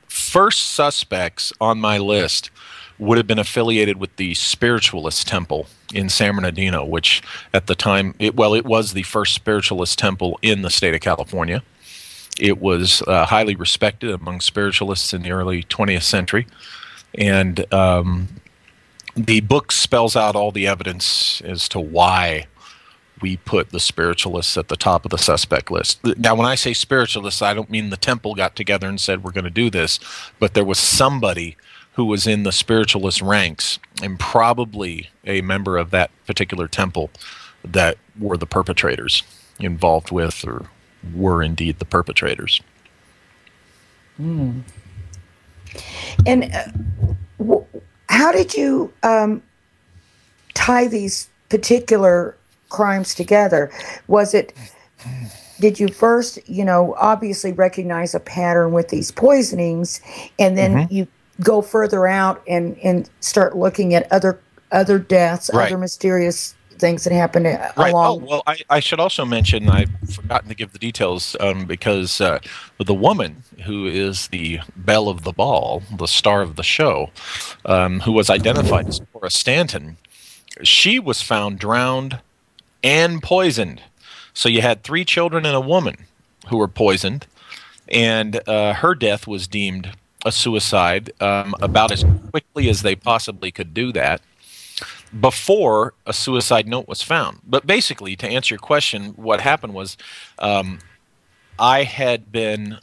first suspects on my list would have been affiliated with the Spiritualist Temple in San Bernardino, which at the time, it was the first Spiritualist temple in the state of California. It was highly respected among spiritualists in the early 20th century. And the book spells out all the evidence as to why we put the spiritualists at the top of the suspect list. Now, when I say spiritualists, I don't mean the temple got together and said, we're going to do this, but there was somebody who was in the spiritualist ranks and probably a member of that particular temple that were the perpetrators involved with, or were indeed the perpetrators. And how did you tie these particular crimes together? Did you first, obviously recognize a pattern with these poisonings, and then you go further out and start looking at other deaths, right, other mysterious things that happened along? Oh, well, I should also mention, I've forgotten to give the details, because the woman who is the belle of the ball, the star of the show, who was identified as Cora Stanton, she was found drowned and poisoned. So you had 3 children and a woman who were poisoned, and her death was deemed a suicide about as quickly as they possibly could do that, before a suicide note was found. But basically, to answer your question, what happened was I had been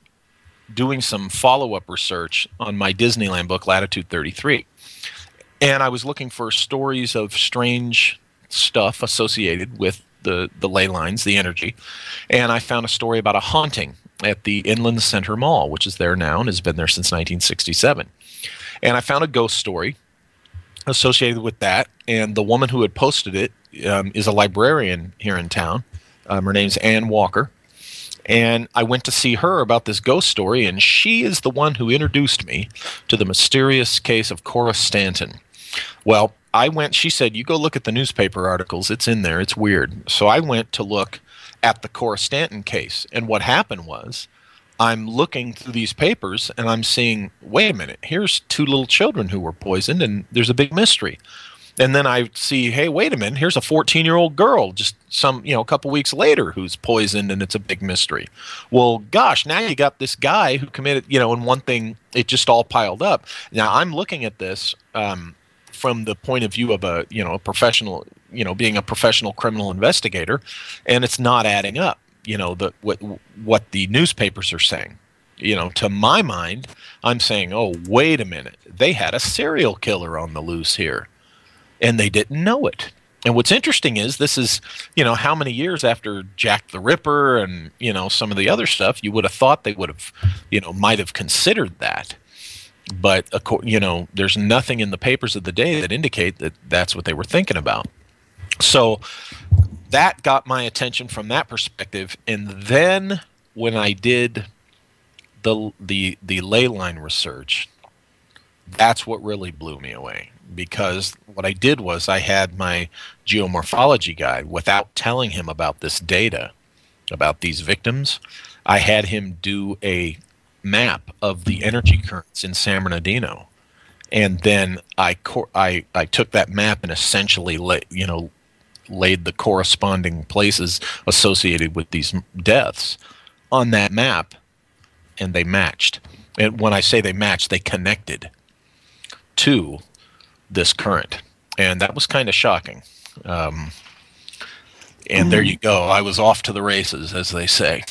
doing some follow-up research on my Disneyland book, Latitude 33. And I was looking for stories of strange stuff associated with the ley lines, the energy. And I found a story about a haunting at the Inland Center Mall, which is there now and has been there since 1967. And I found a ghost story associated with that. And the woman who had posted it is a librarian here in town. Her name's Ann Walker. And I went to see her about this ghost story, and she is the one who introduced me to the mysterious case of Cora Stanton. Well, she said, you go look at the newspaper articles. It's in there. It's weird. So I went to look at the Cora Stanton case. And what happened was, I'm looking through these papers and I'm seeing, wait a minute, here's 2 little children who were poisoned, and there's a big mystery. And then I see, hey, wait a minute, here's a 14-year-old girl just a couple weeks later who's poisoned, and it's a big mystery. Well, gosh, now you got this guy who committed, and one thing, it just all piled up. Now I'm looking at this from the point of view of a professional, being a professional criminal investigator, and it's not adding up. What the newspapers are saying. To my mind, I'm saying, oh, wait a minute, they had a serial killer on the loose here, and they didn't know it. And what's interesting is this is, how many years after Jack the Ripper and, some of the other stuff, you would have thought they would have, might have considered that. But, there's nothing in the papers of the day that indicate that that's what they were thinking about. So that got my attention from that perspective. And then when I did the ley line research, that's what really blew me away. Because what I did was I had my geomorphology guy, without telling him about this data, about these victims, I had him do a map of the energy currents in San Bernardino. And then I took that map and essentially laid the corresponding places associated with these deaths on that map, and they matched. And when I say they matched, they connected to this current, and that was kind of shocking. And there you go. I was off to the races, as they say.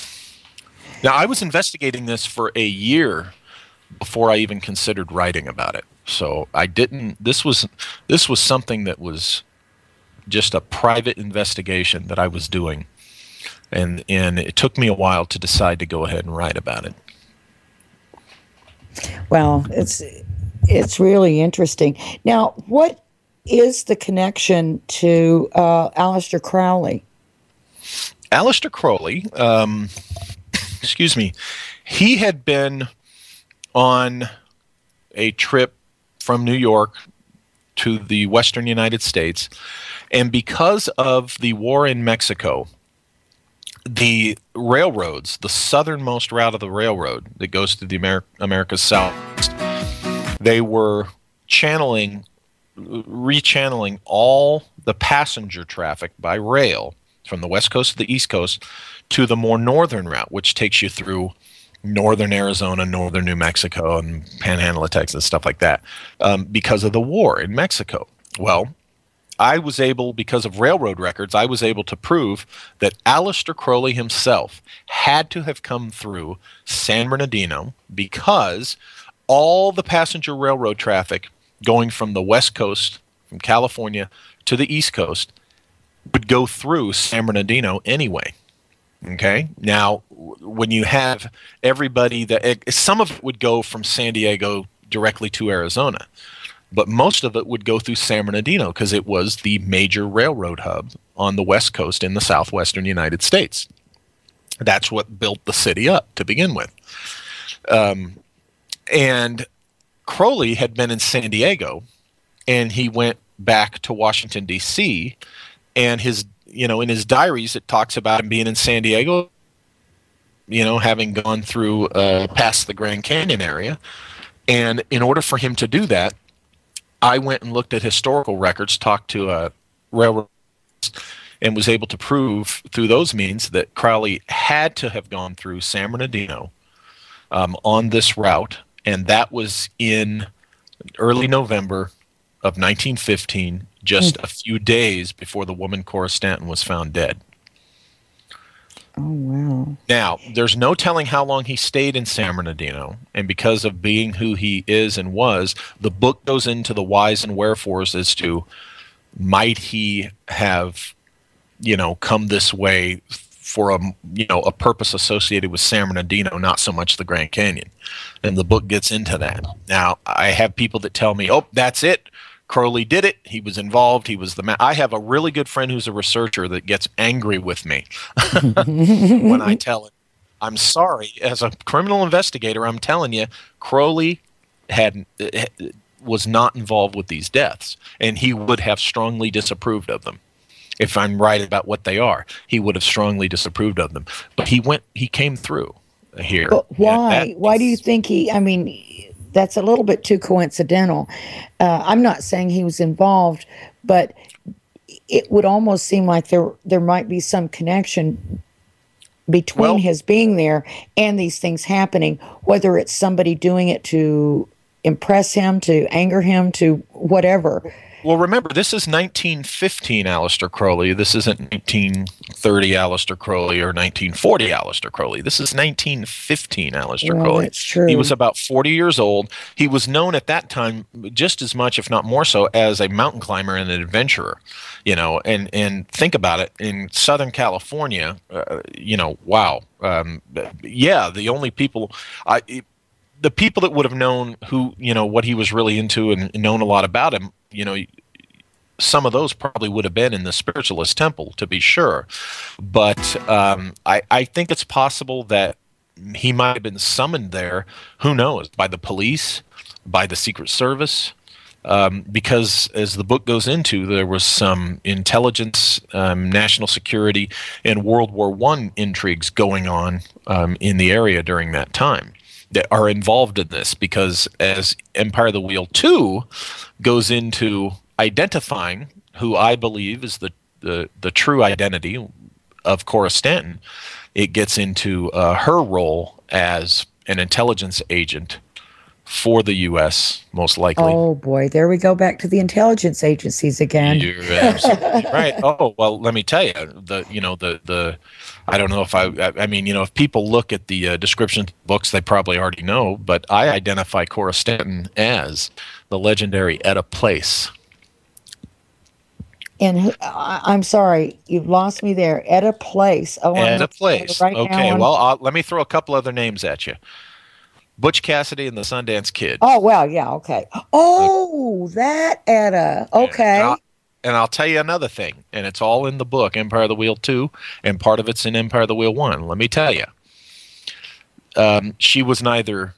Now, I was investigating this for a year before I even considered writing about it. So I didn't. This was something that was just a private investigation that I was doing, and it took me a while to decide to go ahead and write about it. Well, it's really interesting. Now, what is the connection to Aleister Crowley? Aleister Crowley, excuse me, he had been on a trip from New York to the western United States, and because of the war in Mexico, the railroads, the southernmost route of the railroad that goes to the America's South, they were rechanneling all the passenger traffic by rail from the west coast to the east coast to the more northern route, which takes you through northern Arizona, northern New Mexico, and Panhandle of Texas, stuff like that, because of the war in Mexico. Well, I was able, because of railroad records, I was able to prove that Aleister Crowley himself had to have come through San Bernardino, because all the passenger railroad traffic going from the west coast, from California to the east coast, would go through San Bernardino anyway. Okay. Now, when you have everybody some of it would go from San Diego directly to Arizona, but most of it would go through San Bernardino because it was the major railroad hub on the west coast in the southwestern United States. That's what built the city up to begin with. And Crowley had been in San Diego, and he went back to Washington, D.C., and in his diaries, it talks about him being in San Diego, having gone through past the Grand Canyon area. And in order for him to do that, I went and looked at historical records, talked to railroad, and was able to prove through those means that Crowley had to have gone through San Bernardino on this route, and that was in early November of 1915, just a few days before the woman Cora Stanton was found dead. Oh, wow. Now, there's no telling how long he stayed in San Bernardino, and because of being who he is and was, the book goes into the whys and wherefores as to might he have, come this way for a purpose associated with San Bernardino, not so much the Grand Canyon. And the book gets into that. Now, I have people that tell me, oh, that's it. Crowley did it. He was involved. He was the man. I have a really good friend who's a researcher that gets angry with me when I tell him, I'm sorry, as a criminal investigator, I'm telling you, Crowley was not involved with these deaths, and he would have strongly disapproved of them. If I'm right about what they are, he would have strongly disapproved of them. But he came through here. But why? Why do you think that's a little bit too coincidental. I'm not saying he was involved, but it would almost seem like there might be some connection between his being there and these things happening, whether it's somebody doing it to impress him, to anger him, to whatever. Well, remember, this is 1915 Aleister Crowley. This isn't 1930 Aleister Crowley or 1940 Aleister Crowley. This is 1915 Aleister Crowley. That's true. He was about 40 years old. He was known at that time just as much, if not more so, as a mountain climber and an adventurer. And think about it, in Southern California, wow. The only people the people that would have known who, what he was really into and known a lot about him, some of those probably would have been in the spiritualist temple, to be sure. But I think it's possible that he might have been summoned there, who knows, by the police, by the Secret Service, because as the book goes into, there was some intelligence, national security, and World War I intrigues going on in the area during that time that are involved in this, because as Empire of the Wheel 2 goes into identifying who I believe is the true identity of Cora Stanton, it gets into her role as an intelligence agent for the U.S., most likely. Oh, boy. There we go back to the intelligence agencies again. You're absolutely right. Oh, well, let me tell you, I don't know if I mean, if people look at the description of the books, they probably already know, but I identify Cora Stanton as the legendary Eta Place. And I'm sorry, you've lost me there. Eta Place. Oh, Eta Place. Okay, well, let me throw a couple other names at you. Butch Cassidy and the Sundance Kid. Oh, well, yeah, okay. Oh, that Eta. Okay. And I'll tell you another thing, and it's all in the book, Empire of the Wheel 2, and part of it's in Empire of the Wheel 1. Let me tell you. She was neither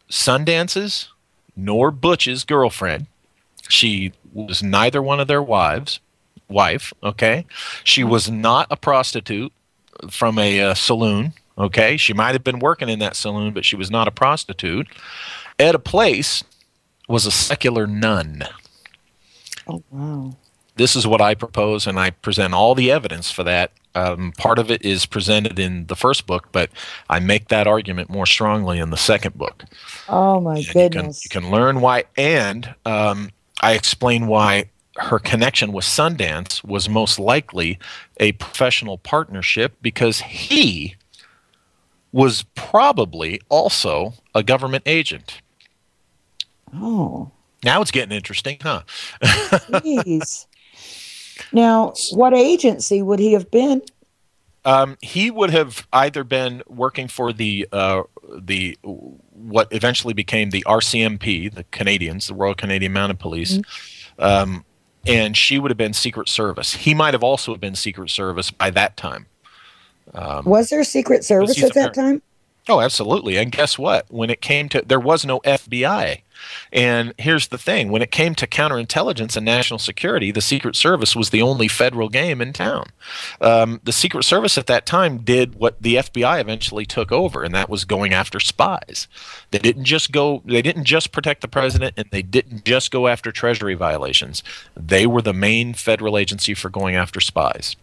Sundance's nor Butch's girlfriend. She was neither one of their wife, okay? She was not a prostitute from a saloon. Okay, she might have been working in that saloon, but she was not a prostitute. Eta Place was a secular nun. Oh, wow. This is what I propose, and I present all the evidence for that. Part of it is presented in the first book, but I make that argument more strongly in the second book. Oh, my goodness. You can learn why, and I explain why her connection with Sundance was most likely a professional partnership, because he was probably also a government agent. Oh. Now it's getting interesting, huh? Jeez. Now, what agency would he have been? He would have either been working for the what eventually became the RCMP, the Canadians, the Royal Canadian Mounted Police, and she would have been Secret Service. He might have also been Secret Service by that time. Was there Secret Service at that time? Oh, absolutely. And guess what? When it came to, there was no FBI. And here's the thing. When it came to counterintelligence and national security, the Secret Service was the only federal game in town. The Secret Service at that time did what the FBI eventually took over, and that was going after spies. They didn't just protect the president, and they didn't just go after Treasury violations. They were the main federal agency for going after spies.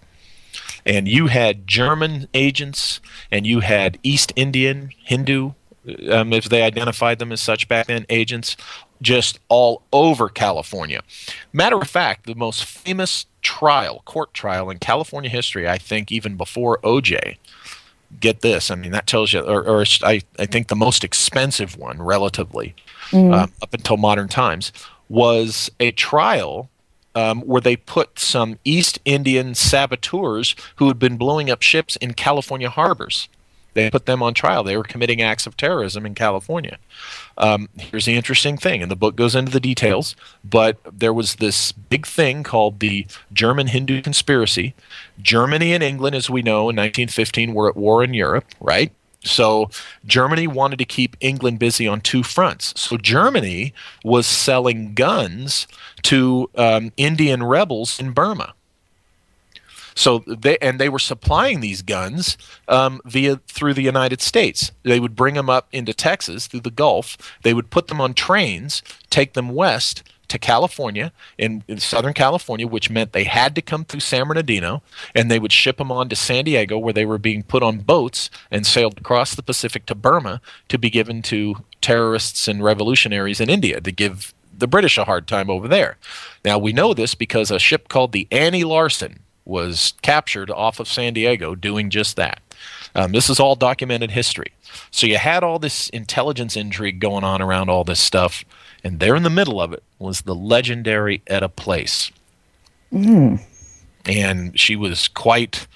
And you had German agents, and you had East Indian, Hindu, if they identified them as such back then, agents, just all over California. Matter of fact, the most famous court trial in California history, I think even before OJ, get this, I mean, that tells you, or I think the most expensive one, relatively, up until modern times, was a trial where they put some East Indian saboteurs who had been blowing up ships in California harbors. They put them on trial. They were committing acts of terrorism in California. Here's the interesting thing, and the book goes into the details, but there was this big thing called the German Hindu conspiracy. Germany and England, as we know, in 1915 were at war in Europe, right? So Germany wanted to keep England busy on two fronts. So Germany was selling guns to Indian rebels in Burma. So they were supplying these guns through the United States. They would bring them up into Texas through the Gulf. They would put them on trains, take them west to California, in Southern California, which meant they had to come through San Bernardino, and they would ship them on to San Diego, where they were being put on boats and sailed across the Pacific to Burma to be given to terrorists and revolutionaries in India to give the British a hard time over there. Now, we know this because a ship called the Annie Larson was captured off of San Diego doing just that. This is all documented history. So you had all this intelligence intrigue going on around all this stuff, and there in the middle of it was the legendary Eta Place. And she was quite,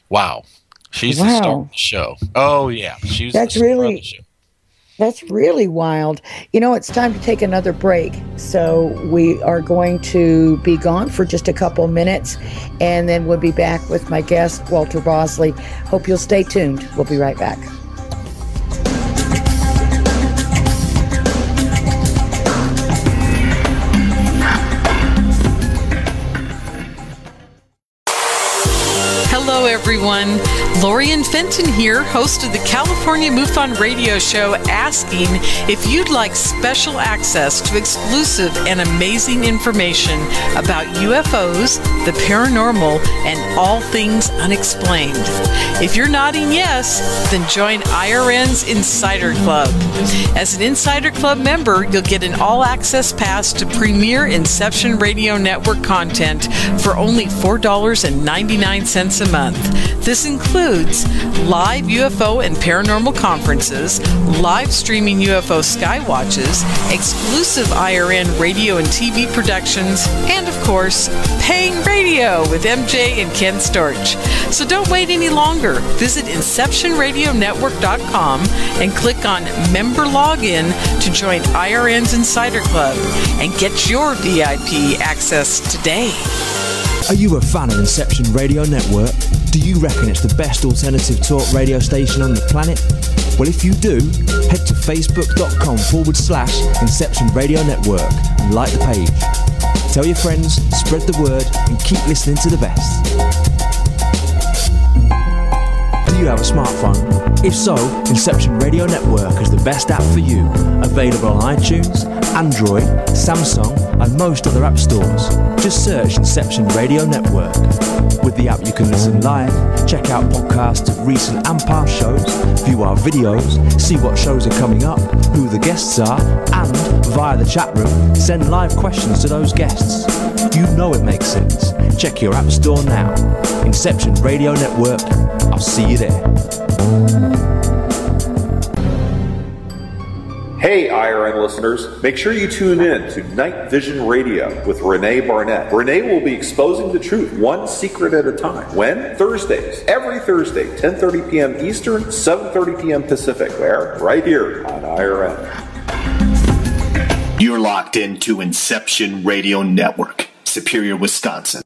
wow. She's the star of the show. Oh, yeah. She was the star of the show. That's really wild. You know, it's time to take another break. So we are going to be gone for just a couple minutes, and then we'll be back with my guest, Walter Bosley. Hope you'll stay tuned. We'll be right back. Hello, everyone. Lorian Fenton here, host of the California MUFON radio show, asking if you'd like special access to exclusive and amazing information about UFOs, the paranormal, and all things unexplained. If you're nodding yes, then join IRN's Insider Club. As an Insider Club member, you'll get an all-access pass to premier Inception Radio Network content for only $4.99 a month. This includes live UFO and paranormal conferences, live streaming UFO skywatches, exclusive IRN radio and TV productions, and of course, paying radio with MJ and Ken Storch. So don't wait any longer. Visit InceptionRadioNetwork.com and click on Member Login to join IRN's Insider Club and get your VIP access today. Are you a fan of Inception Radio Network? Do you reckon it's the best alternative talk radio station on the planet? Well, if you do, head to facebook.com/Inception Radio Network and like the page. Tell your friends, spread the word, and keep listening to the best. Do you have a smartphone? If so, Inception Radio Network is the best app for you. Available on iTunes, Android, Samsung, and most other app stores. Just search Inception Radio Network. With the app you can listen live, check out podcasts of recent and past shows, view our videos, see what shows are coming up, who the guests are, and, via the chat room, send live questions to those guests. You know it makes sense. Check your app store now. Inception Radio Network. I'll see you there. Hey, IRN listeners, make sure you tune in to Night Vision Radio with René Barnett. René will be exposing the truth one secret at a time. When? Thursdays. Every Thursday, 10:30 p.m. Eastern, 7:30 p.m. Pacific. Where? Right here on IRN. You're locked into Inception Radio Network, Superior, Wisconsin.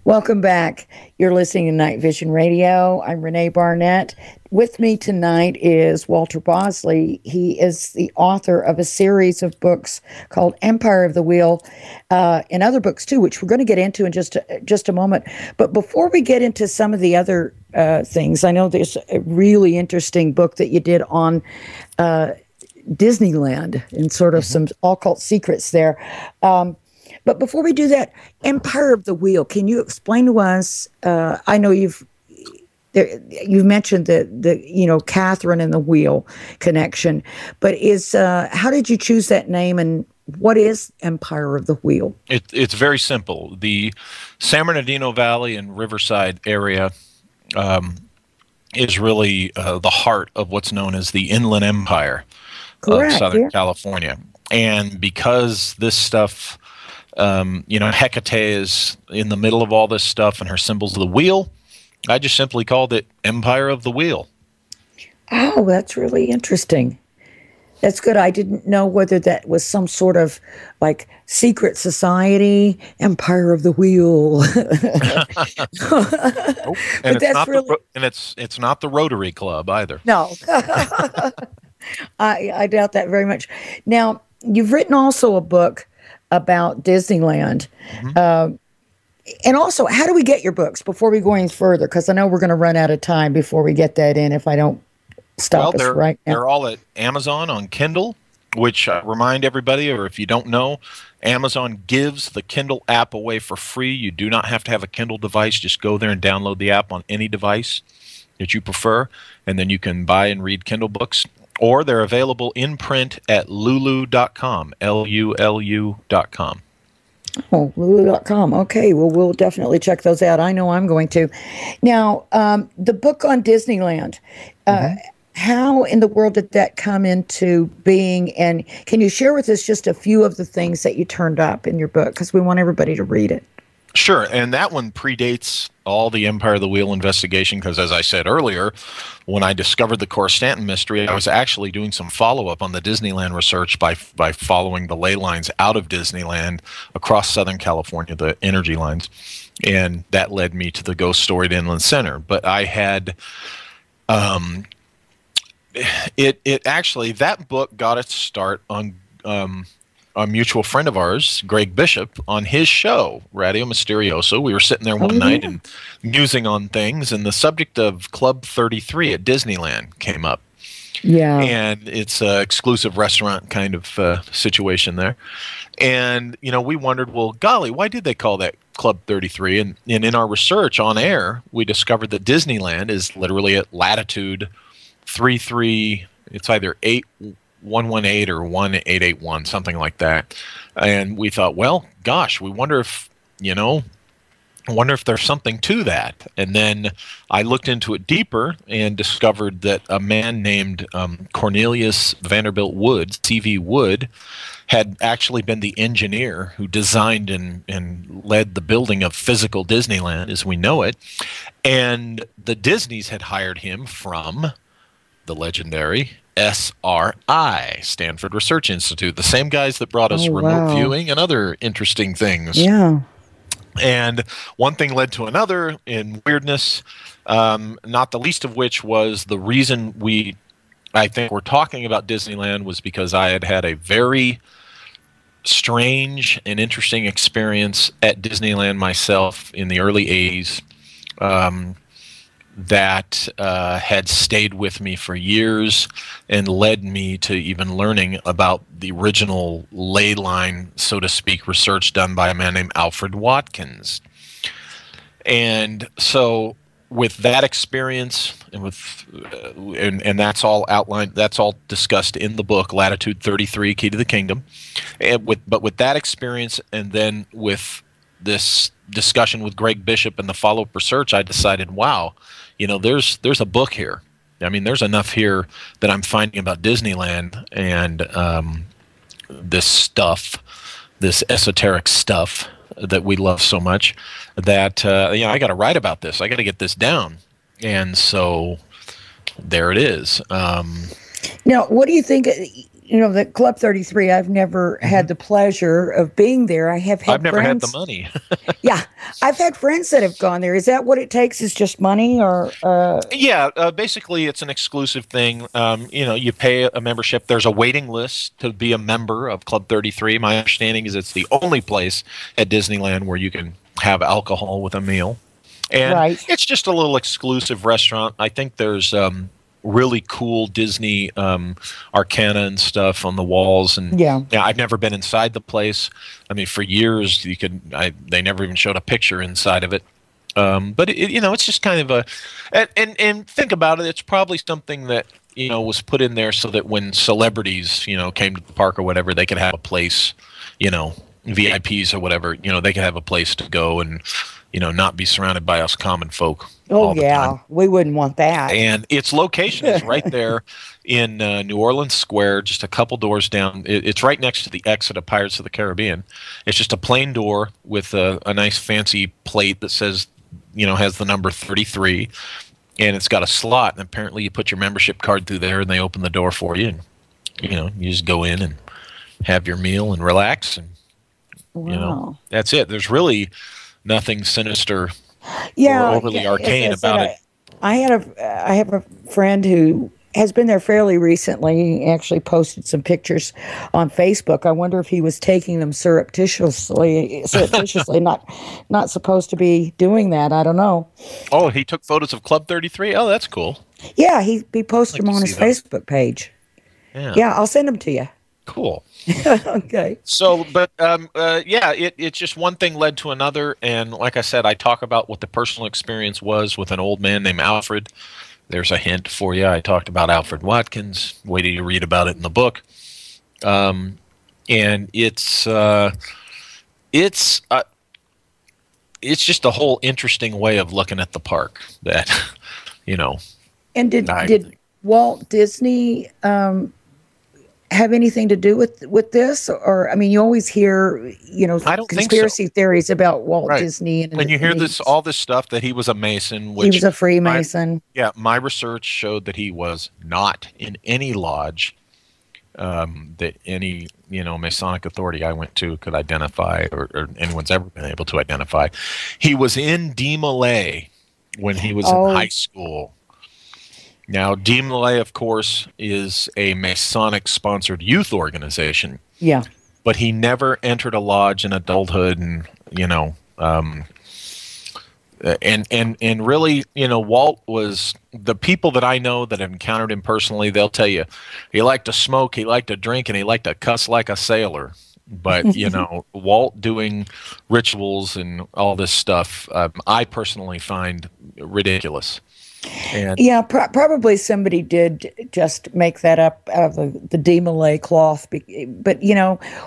Welcome back. You're listening to Night Vision Radio. I'm René Barnett. With me tonight is Walter Bosley. He is the author of a series of books called Empire of the Wheel, and other books too, which we're going to get into in just a moment. But before we get into some of the other things, I know there's a really interesting book that you did on Disneyland and sort of some occult secrets there. But before we do that, Empire of the Wheel, can you explain to us? I know you've mentioned the Catherine and the Wheel connection, but how did you choose that name, and what is Empire of the Wheel? It's very simple. The San Bernardino Valley and Riverside area is really the heart of what's known as the Inland Empire of Southern California, and because this stuff. Hecate is in the middle of all this stuff, and her symbol's the wheel. I just simply called it Empire of the Wheel. Oh, that's really interesting. That's good. I didn't know whether that was some sort of like secret society, Empire of the Wheel. And it's not the Rotary Club either. No, I doubt that very much. Now, you've written also a book about Disneyland. And also, how do we get your books before we go any further? Because I know we're going to run out of time before we get that in if I don't stop us right now. They're all at Amazon on Kindle, which remind everybody, or if you don't know, Amazon gives the Kindle app away for free. You do not have to have a Kindle device. Just go there and download the app on any device that you prefer, and then you can buy and read Kindle books. Or they're available in print at lulu.com, Lulu.com. Oh, lulu.com. Okay, well, we'll definitely check those out. I know I'm going to. Now, the book on Disneyland, how in the world did that come into being? And can you share with us just a few of the things that you turned up in your book? Because we want everybody to read it. Sure, and that one predates all the Empire of the Wheel investigation because, as I said earlier, when I discovered the Cora Stanton mystery, I was actually doing some follow-up on the Disneyland research by following the ley lines out of Disneyland across Southern California, the energy lines, and that led me to the Ghost Story at Inland Center. But I had... It actually, that book got its start on a mutual friend of ours, Greg Bishop, on his show, Radio Mysterioso. We were sitting there one night and musing on things, and the subject of Club 33 at Disneyland came up. Yeah. And it's an exclusive restaurant kind of situation there. And, you know, we wondered, well, golly, why did they call that Club 33? And in our research on air, we discovered that Disneyland is literally at latitude 33, it's either 8118 or 1881, something like that. And we thought, well, gosh, we wonder if, you know, I wonder if there's something to that. And then I looked into it deeper and discovered that a man named Cornelius Vanderbilt Wood, C.V. Wood, had actually been the engineer who designed and led the building of physical Disneyland as we know it. And the Disneys had hired him from the legendary SRI, Stanford Research Institute, the same guys that brought us remote viewing and other interesting things. Yeah. And one thing led to another in weirdness, not the least of which was the reason I think we're talking about Disneyland was because I had had a very strange and interesting experience at Disneyland myself in the early 80s. That had stayed with me for years and led me to even learning about the original ley line, so to speak, research done by a man named Alfred Watkins. And so with that experience and with and that's all outlined, that's all discussed in the book, Latitude 33, Key to the Kingdom. But with that experience and then with this discussion with Greg Bishop and the follow-up research, I decided, wow, you know, there's a book here. I mean, there's enough here that I'm finding about Disneyland and this stuff, this esoteric stuff that we love so much that, you know, I got to write about this. I got to get this down. And so there it is. Now, what do you think? You know, the Club 33, I've never had the pleasure of being there. I've never had the money. Yeah, I've had friends that have gone there. Is that what it takes? Is just money or? Yeah, basically it's an exclusive thing. You know, you pay a membership. There's a waiting list to be a member of Club 33. My understanding is it's the only place at Disneyland where you can have alcohol with a meal. And it's just a little exclusive restaurant. I think there's really cool Disney arcana and stuff on the walls, and I've never been inside the place. I mean, for years they never even showed a picture inside of it. But you know, it's just kind of and think about it. It's probably something that, you know, was put in there so that when celebrities, you know, came to the park or whatever, they could have a place, you know, VIPs or whatever, you know, they could have a place to go and, you know, not be surrounded by us common folk. Oh, yeah. We wouldn't want that. And its location is right there in New Orleans Square, just a couple doors down. It's right next to the exit of Pirates of the Caribbean. It's just a plain door with a nice fancy plate that says, you know, has the number 33. And it's got a slot. And apparently you put your membership card through there and they open the door for you. And, you know, you just go in and have your meal and relax. And, you know, that's it. There's really nothing sinister or overly arcane about it. I have a friend who has been there fairly recently. He actually posted some pictures on Facebook. I wonder if he was taking them surreptitiously, not supposed to be doing that. I don't know. Oh, he took photos of Club 33? Oh, that's cool. Yeah, he posted them on his Facebook page. Yeah, I'll send them to you. Cool. Okay. So, but yeah, it's just one thing led to another, and like I said, I talk about what the personal experience was with an old man named Alfred. There's a hint for you. I talked about Alfred Watkins. Wait till you read about it in the book. And it's just a whole interesting way of looking at the park that, you know. And did Walt Disney have anything to do with this? Or, I mean, you always hear, conspiracy theories about Walt Disney. And you hear all this stuff that he was a Mason. Which he was a Freemason. My research showed that he was not in any lodge that any, Masonic authority I went to could identify or anyone's ever been able to identify. He was in De Malay when he was in high school. Now, De Malay, of course, is a Masonic-sponsored youth organization. Yeah. But he never entered a lodge in adulthood, and and really, Walt was the people that I know that have encountered him personally. They'll tell you he liked to smoke, he liked to drink, and he liked to cuss like a sailor. But Walt doing rituals and all this stuff, I personally find ridiculous. And yeah, probably somebody did just make that up out of the De Malay cloth. But,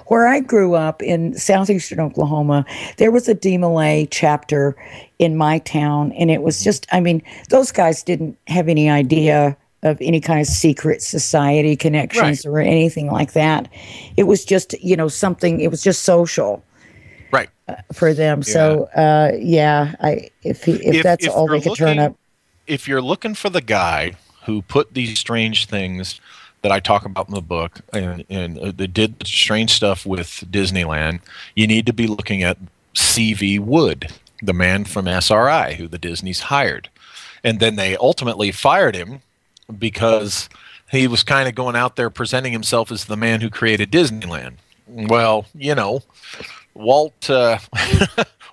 where I grew up in southeastern Oklahoma, there was a De Malay chapter in my town. And it was just, those guys didn't have any idea of any kind of secret society connections or anything like that. It was just, something, it was just social. Right. For them. Yeah. So, if that's all they could turn up. If you're looking for the guy who put these strange things that I talk about in the book and they did the strange stuff with Disneyland, you need to be looking at C.V. Wood, the man from SRI who the Disneys hired. And then they ultimately fired him because he was kind of going out there presenting himself as the man who created Disneyland. Well,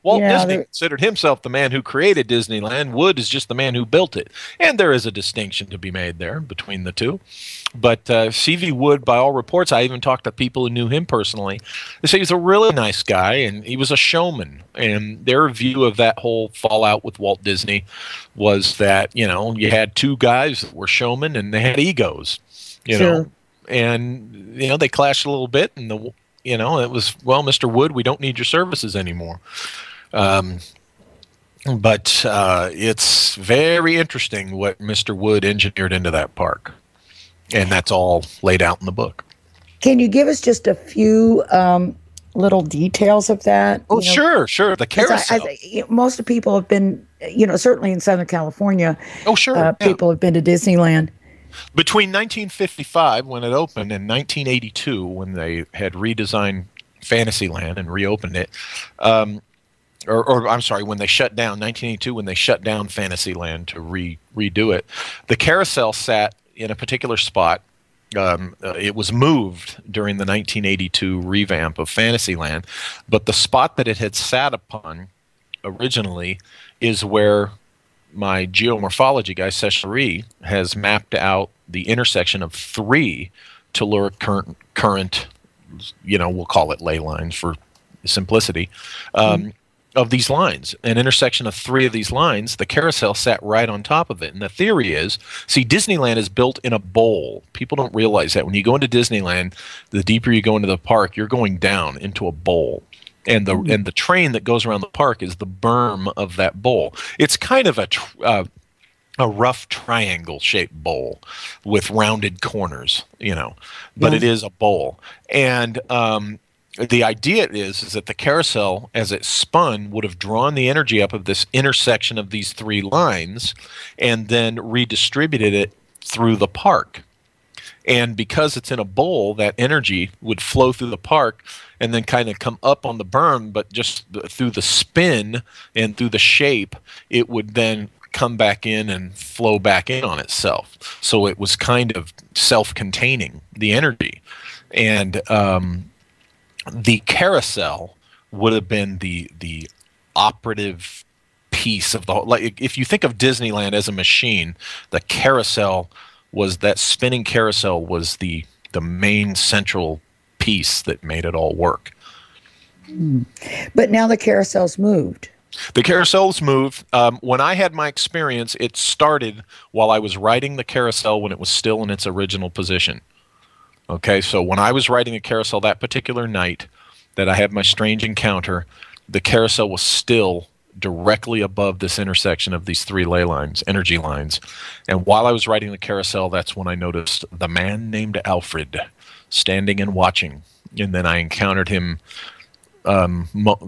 Walt Disney considered himself the man who created Disneyland. Wood is just the man who built it. And there is a distinction to be made there between the two. But C.V. Wood, by all reports, I even talked to people who knew him personally. They say he's a really nice guy, and he was a showman. And their view of that whole fallout with Walt Disney was that, you had two guys that were showmen, and they had egos, know. And, they clashed a little bit, and it was, well, Mr. Wood, we don't need your services anymore. But it's very interesting what Mr. Wood engineered into that park. And that's all laid out in the book. Can you give us just a few little details of that? Oh, sure. The carousel. Most of the people have been, certainly in Southern California. Oh, sure. People have been to Disneyland. Between 1955, when it opened, and 1982, when they had redesigned Fantasyland and reopened it, or I'm sorry, when they shut down, 1982, when they shut down Fantasyland to redo it, the carousel sat in a particular spot. It was moved during the 1982 revamp of Fantasyland, but the spot that it had sat upon originally is where my geomorphology guy, Seshari, has mapped out the intersection of 3 telluric current, we'll call it ley lines for simplicity, of these lines. An intersection of 3 of these lines, the carousel sat right on top of it. And the theory is, Disneyland is built in a bowl. People don't realize that. When you go into Disneyland, the deeper you go into the park, you're going down into a bowl. And the train that goes around the park is the berm of that bowl. It's kind of a rough triangle-shaped bowl with rounded corners, but it is a bowl. And the idea is that the carousel, as it spun, would have drawn the energy up of this intersection of these 3 lines and then redistributed it through the park. And because it's in a bowl, that energy would flow through the park and then kind of come up on the berm, but just through the spin and through the shape, it would then come back in and flow back in on itself. So it was kind of self-containing, the energy. And the carousel would have been the operative piece of the whole. Like, if you think of Disneyland as a machine, the carousel was, that spinning carousel was the main central piece that made it all work. But now the carousel's moved. The carousel's moved. When I had my experience, it started while I was riding the carousel when it was still in its original position. Okay, so when I was riding the carousel that particular night that I had my strange encounter, the carousel was still directly above this intersection of these three ley lines, energy lines. And while I was riding the carousel, that's when I noticed the man named Alfred standing and watching. And then I encountered him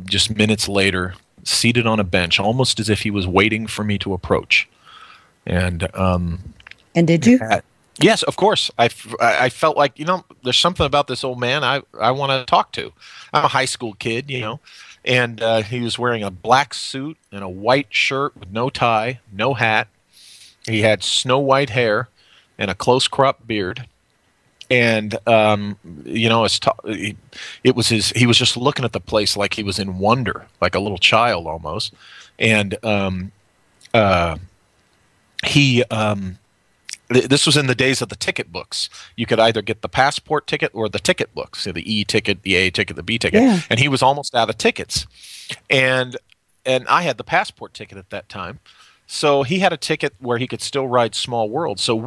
just minutes later, seated on a bench, almost as if he was waiting for me to approach. And did you? Yes, of course. I felt like, there's something about this old man I want to talk to. I'm a high school kid, and he was wearing a black suit and a white shirt with no tie, no hat. He had snow white hair and a close cropped beard. And he was just looking at the place like he was in wonder, like a little child almost. And this was in the days of the ticket books. You could either get the passport ticket or the ticket books, so the E ticket, the A ticket, the B ticket. Yeah. And he was almost out of tickets. And I had the passport ticket at that time. So he had a ticket where he could still ride Small World. So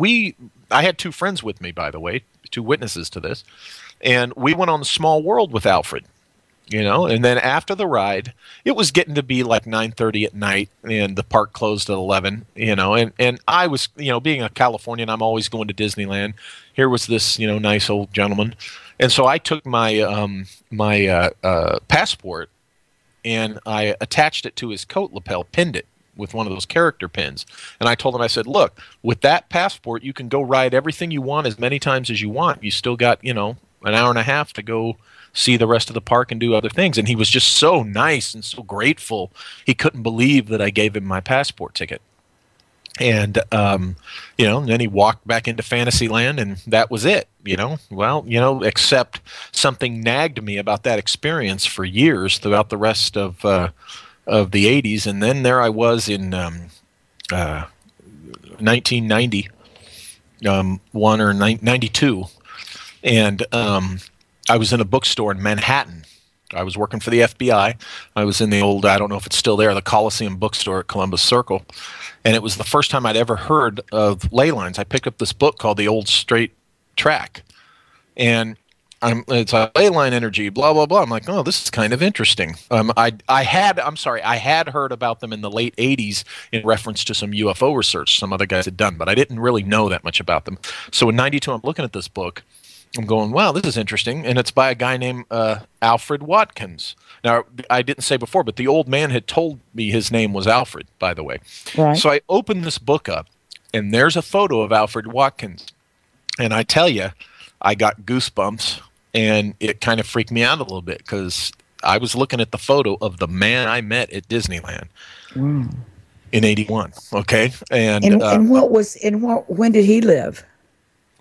I had two friends with me, by the way, two witnesses to this. And we went on the Small World with Alfred. And then after the ride, it was getting to be like 9:30 at night, and the park closed at 11. And I was, being a Californian, I'm always going to Disneyland. Here was this, nice old gentleman, and so I took my passport and I attached it to his coat lapel, pinned it with one of those character pins, and I told him, I said, "Look, with that passport, you can go ride everything you want as many times as you want. You still got, an hour and a half to go see the rest of the park and do other things." And he was just so nice and so grateful. He couldn't believe that I gave him my passport ticket. And, and then he walked back into Fantasyland, and that was it, except something nagged me about that experience for years throughout the rest of the 80s. And then there I was in 1990, 92. And I was in a bookstore in Manhattan. I was working for the FBI. I was in the old, I don't know if it's still there, the Coliseum bookstore at Columbus Circle. And it was the first time I'd ever heard of ley lines. I picked up this book called The Old Straight Track. And it's a ley line energy, blah, blah, blah. I'm like, oh, this is kind of interesting. I had heard about them in the late 80s in reference to some UFO research some other guys had done, but I didn't really know that much about them. So in 92, I'm looking at this book. I'm going, wow, this is interesting. And it's by a guy named Alfred Watkins. Now, I didn't say before, but the old man had told me his name was Alfred, by the way. Right. So I opened this book up, and there's a photo of Alfred Watkins. And I tell you, I got goosebumps, and it kind of freaked me out a little bit because I was looking at the photo of the man I met at Disneyland in '81. Okay, and when did he live?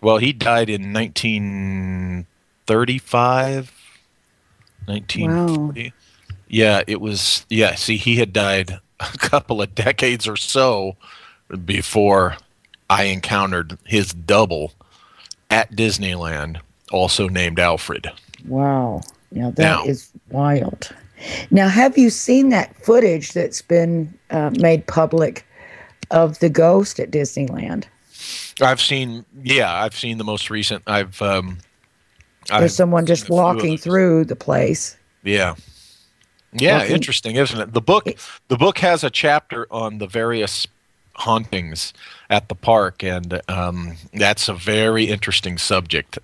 Well, he died in 1935, 1940. Wow. Yeah, it was. Yeah, see, he had died a couple of decades or so before I encountered his double at Disneyland, also named Alfred. Wow. That is wild. Now, have you seen that footage that's been made public of the ghost at Disneyland? I've seen the most recent. There's someone just walking through the place. Yeah. Interesting, isn't it? The book has a chapter on the various hauntings at the park, and that's a very interesting subject.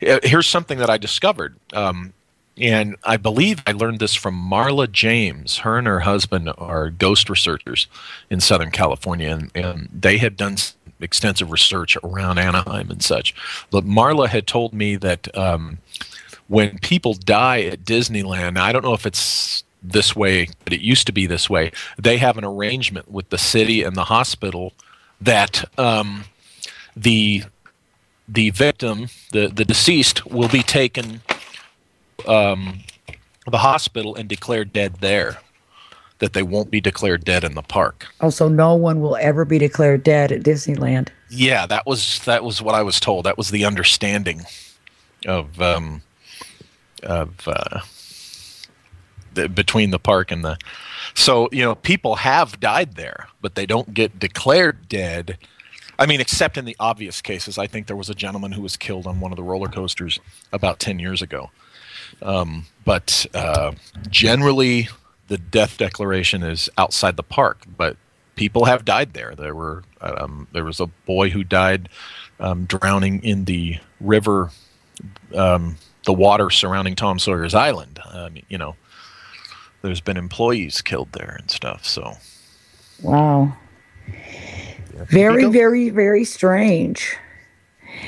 Here's something that I discovered, and I believe I learned this from Marla James. Her and her husband are ghost researchers in Southern California, and they had done extensive research around Anaheim and such. But Marla had told me that when people die at Disneyland, I don't know if it's this way, but it used to be this way. They have an arrangement with the city and the hospital that the victim, the deceased, will be taken the hospital and declared dead there, that they won't be declared dead in the park. Oh, so no one will ever be declared dead at Disneyland. Yeah, that was what I was told. That was the understanding of between the park and the. So, you know, people have died there, but they don't get declared dead. I mean, except in the obvious cases. I think there was a gentleman who was killed on one of the roller coasters about 10 years ago. But generally, the death declaration is outside the park. But people have died there. There was a boy who died drowning in the river, the water surrounding Tom Sawyer's Island. You know, there's been employees killed there and stuff. So, wow, very, very, very strange.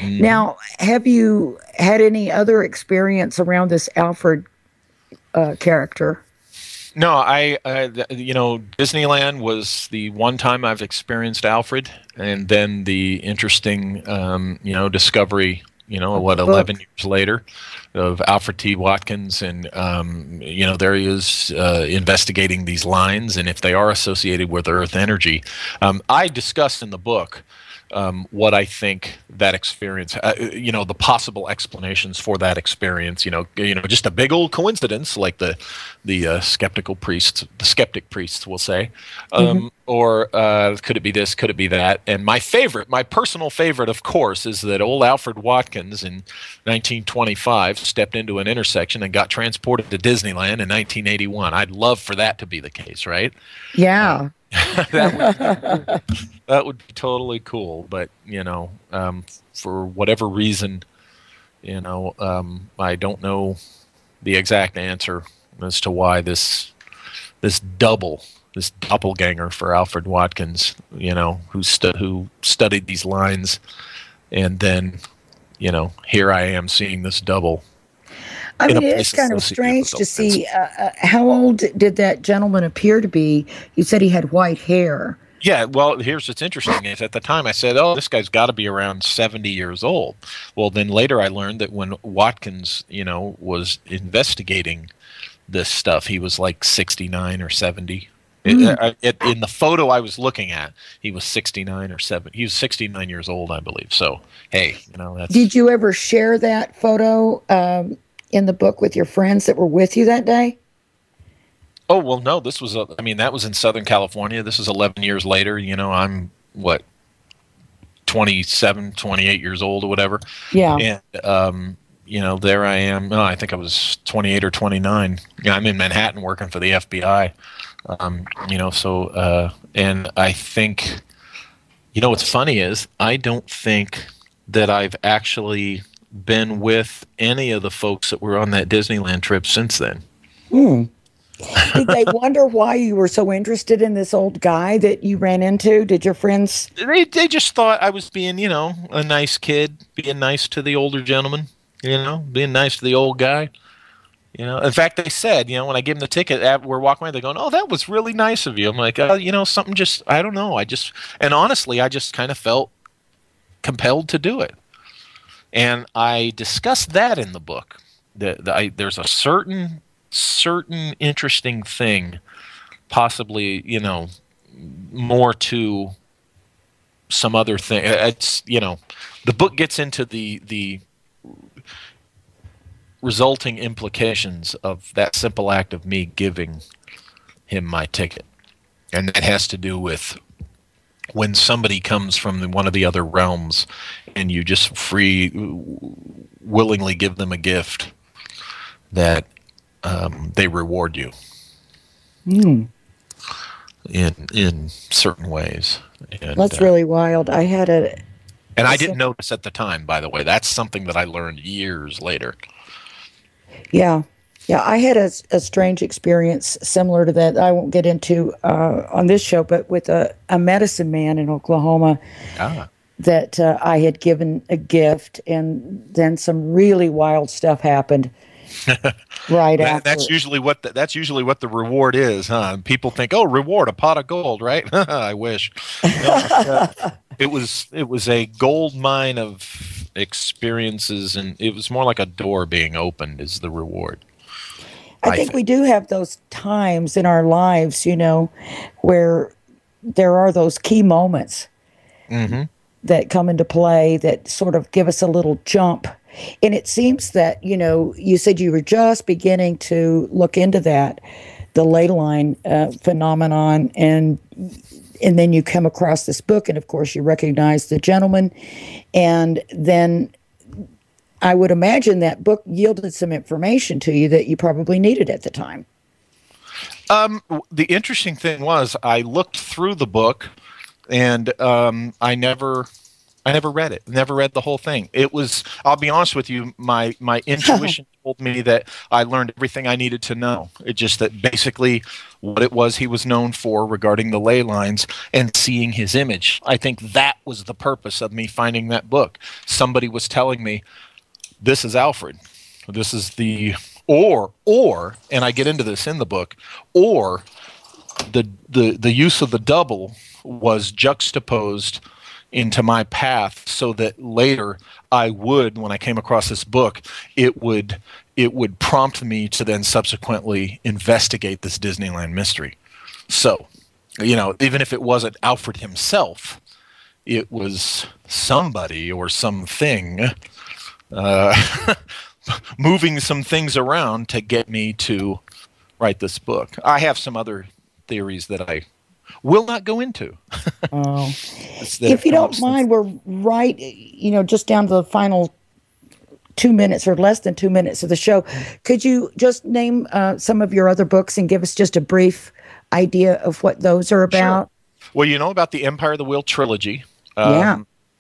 Now, have you had any other experience around this Alfred character? No, you know, Disneyland was the one time I've experienced Alfred, and then the interesting, you know, discovery, you know, 11 years later, of Alfred T. Watkins, and you know, there he is investigating these lines, and if they are associated with Earth energy. I discussed in the book what I think that experience, you know, the possible explanations for that experience, you know, just a big old coincidence, like the skeptic priests will say, or could it be this, could it be that? And my personal favorite, of course, is that old Alfred Watkins in 1925 stepped into an intersection and got transported to Disneyland in 1981. I'd love for that to be the case, right? Yeah. That would be totally cool, but you know, for whatever reason, you know, I don't know the exact answer as to why this doppelganger for Alfred Watkins, you know, who studied these lines, and then, you know, here I am seeing this double. I mean, it's kind of strange to see. How old did that gentleman appear to be? You said he had white hair. Yeah, well, here's what's interesting is at the time I said, oh, this guy's got to be around 70 years old. Well, then later I learned that when Watkins, you know, was investigating this stuff, he was like 69 or 70. In the photo I was looking at, he was 69 or 70. He was 69 years old, I believe. So, hey, you know, that's... Did you ever share that photo in the book with your friends that were with you that day? Oh, well, no, this was, I mean, that was in Southern California. This is 11 years later. You know, I'm, 27, 28 years old or whatever. Yeah. And, you know, there I am. Oh, I think I was 28 or 29. Yeah, I'm in Manhattan working for the FBI. You know, so, and I think, you know, what's funny is I don't think that I've actually been with any of the folks that were on that Disneyland trip since then. Did they wonder why you were so interested in this old guy that you ran into? Did your friends? They just thought I was being, you know, a nice kid, being nice to the older gentleman, you know, being nice to the old guy. You know, in fact, they said, you know, when I gave them the ticket, we're walking away, they're going, "Oh, that was really nice of you." I'm like, you know, something just, I don't know. And honestly, I just kind of felt compelled to do it. And I discussed that in the book. There's a certain interesting thing, possibly, you know, more to some other thing. It's, you know, the book gets into the resulting implications of that simple act of me giving him my ticket. And that has to do with when somebody comes from one of the other realms and you just willingly give them a gift, that they reward you in certain ways. And, that's really wild. I had and I didn't notice at the time, by the way. That's something that I learned years later. Yeah. I had a strange experience similar to that. I won't get into on this show, but with a medicine man in Oklahoma that I had given a gift, and then some really wild stuff happened. Right after. That's usually what the reward is, huh? People think, oh, reward, a pot of gold, right? I wish. No, it was a gold mine of experiences, and it was more like a door being opened is the reward. I think we do have those times in our lives, where there are those key moments that come into play that sort of give us a little jump. And it seems that, you said you were just beginning to look into that, the ley line phenomenon, and then you come across this book, and of course you recognize the gentleman, and then I would imagine that book yielded some information to you that you probably needed at the time. The interesting thing was I looked through the book, and I never read it. Never read the whole thing. It was, I'll be honest with you, my intuition told me that I learned everything I needed to know. It just that basically what it was he was known for regarding the ley lines and seeing his image. I think that was the purpose of me finding that book. Somebody was telling me, this is Alfred. This is the or, and I get into this in the book, or the use of the double was juxtaposed into my path so that later I would, when I came across this book, it would prompt me to then subsequently investigate this Disneyland mystery. So, even if it wasn't Alfred himself, it was somebody or something moving some things around to get me to write this book. I have some other theories that I will not go into. If you don't mind, we're right, just down to the final 2 minutes or less than 2 minutes of the show. Could you just name some of your other books and give us just a brief idea of what those are about? Sure. Well, about the Empire of the Wheel trilogy.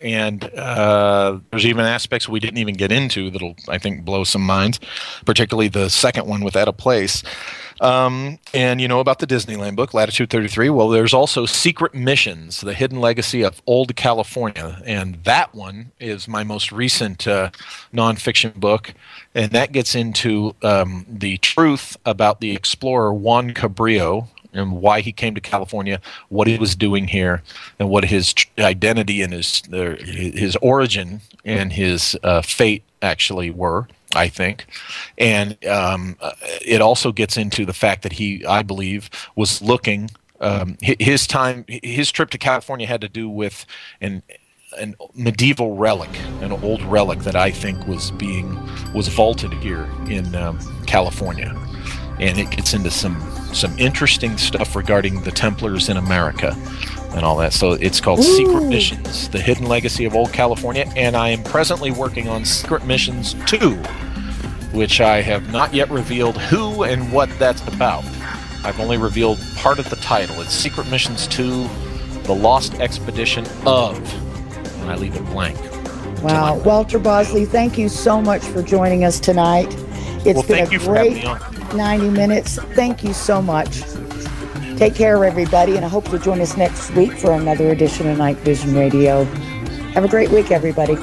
And there's even aspects we didn't even get into that'll, I think, blow some minds, particularly the second one with Eta Place. And about the Disneyland book, Latitude 33. Well, there's also Secret Missions, The Hidden Legacy of Old California. And that one is my most recent nonfiction book. And that gets into the truth about the explorer Juan Cabrillo, and why he came to California, what he was doing here, and what his identity and his origin and his fate actually were, I think. And it also gets into the fact that he, I believe, was looking. His trip to California had to do with an medieval relic, an old relic that I think was vaulted here in California. And it gets into some interesting stuff regarding the Templars in America and all that. So it's called Secret Missions, The Hidden Legacy of Old California. And I am presently working on Secret Missions 2, which I have not yet revealed who and what that's about. I've only revealed part of the title. It's Secret Missions 2, The Lost Expedition of, and I leave it blank. Wow. Walter Bosley, thank you so much for joining us tonight. It's been a great 90 minutes. Thank you so much. Take care, everybody, and I hope you'll join us next week for another edition of Night Vision Radio. Have a great week, everybody.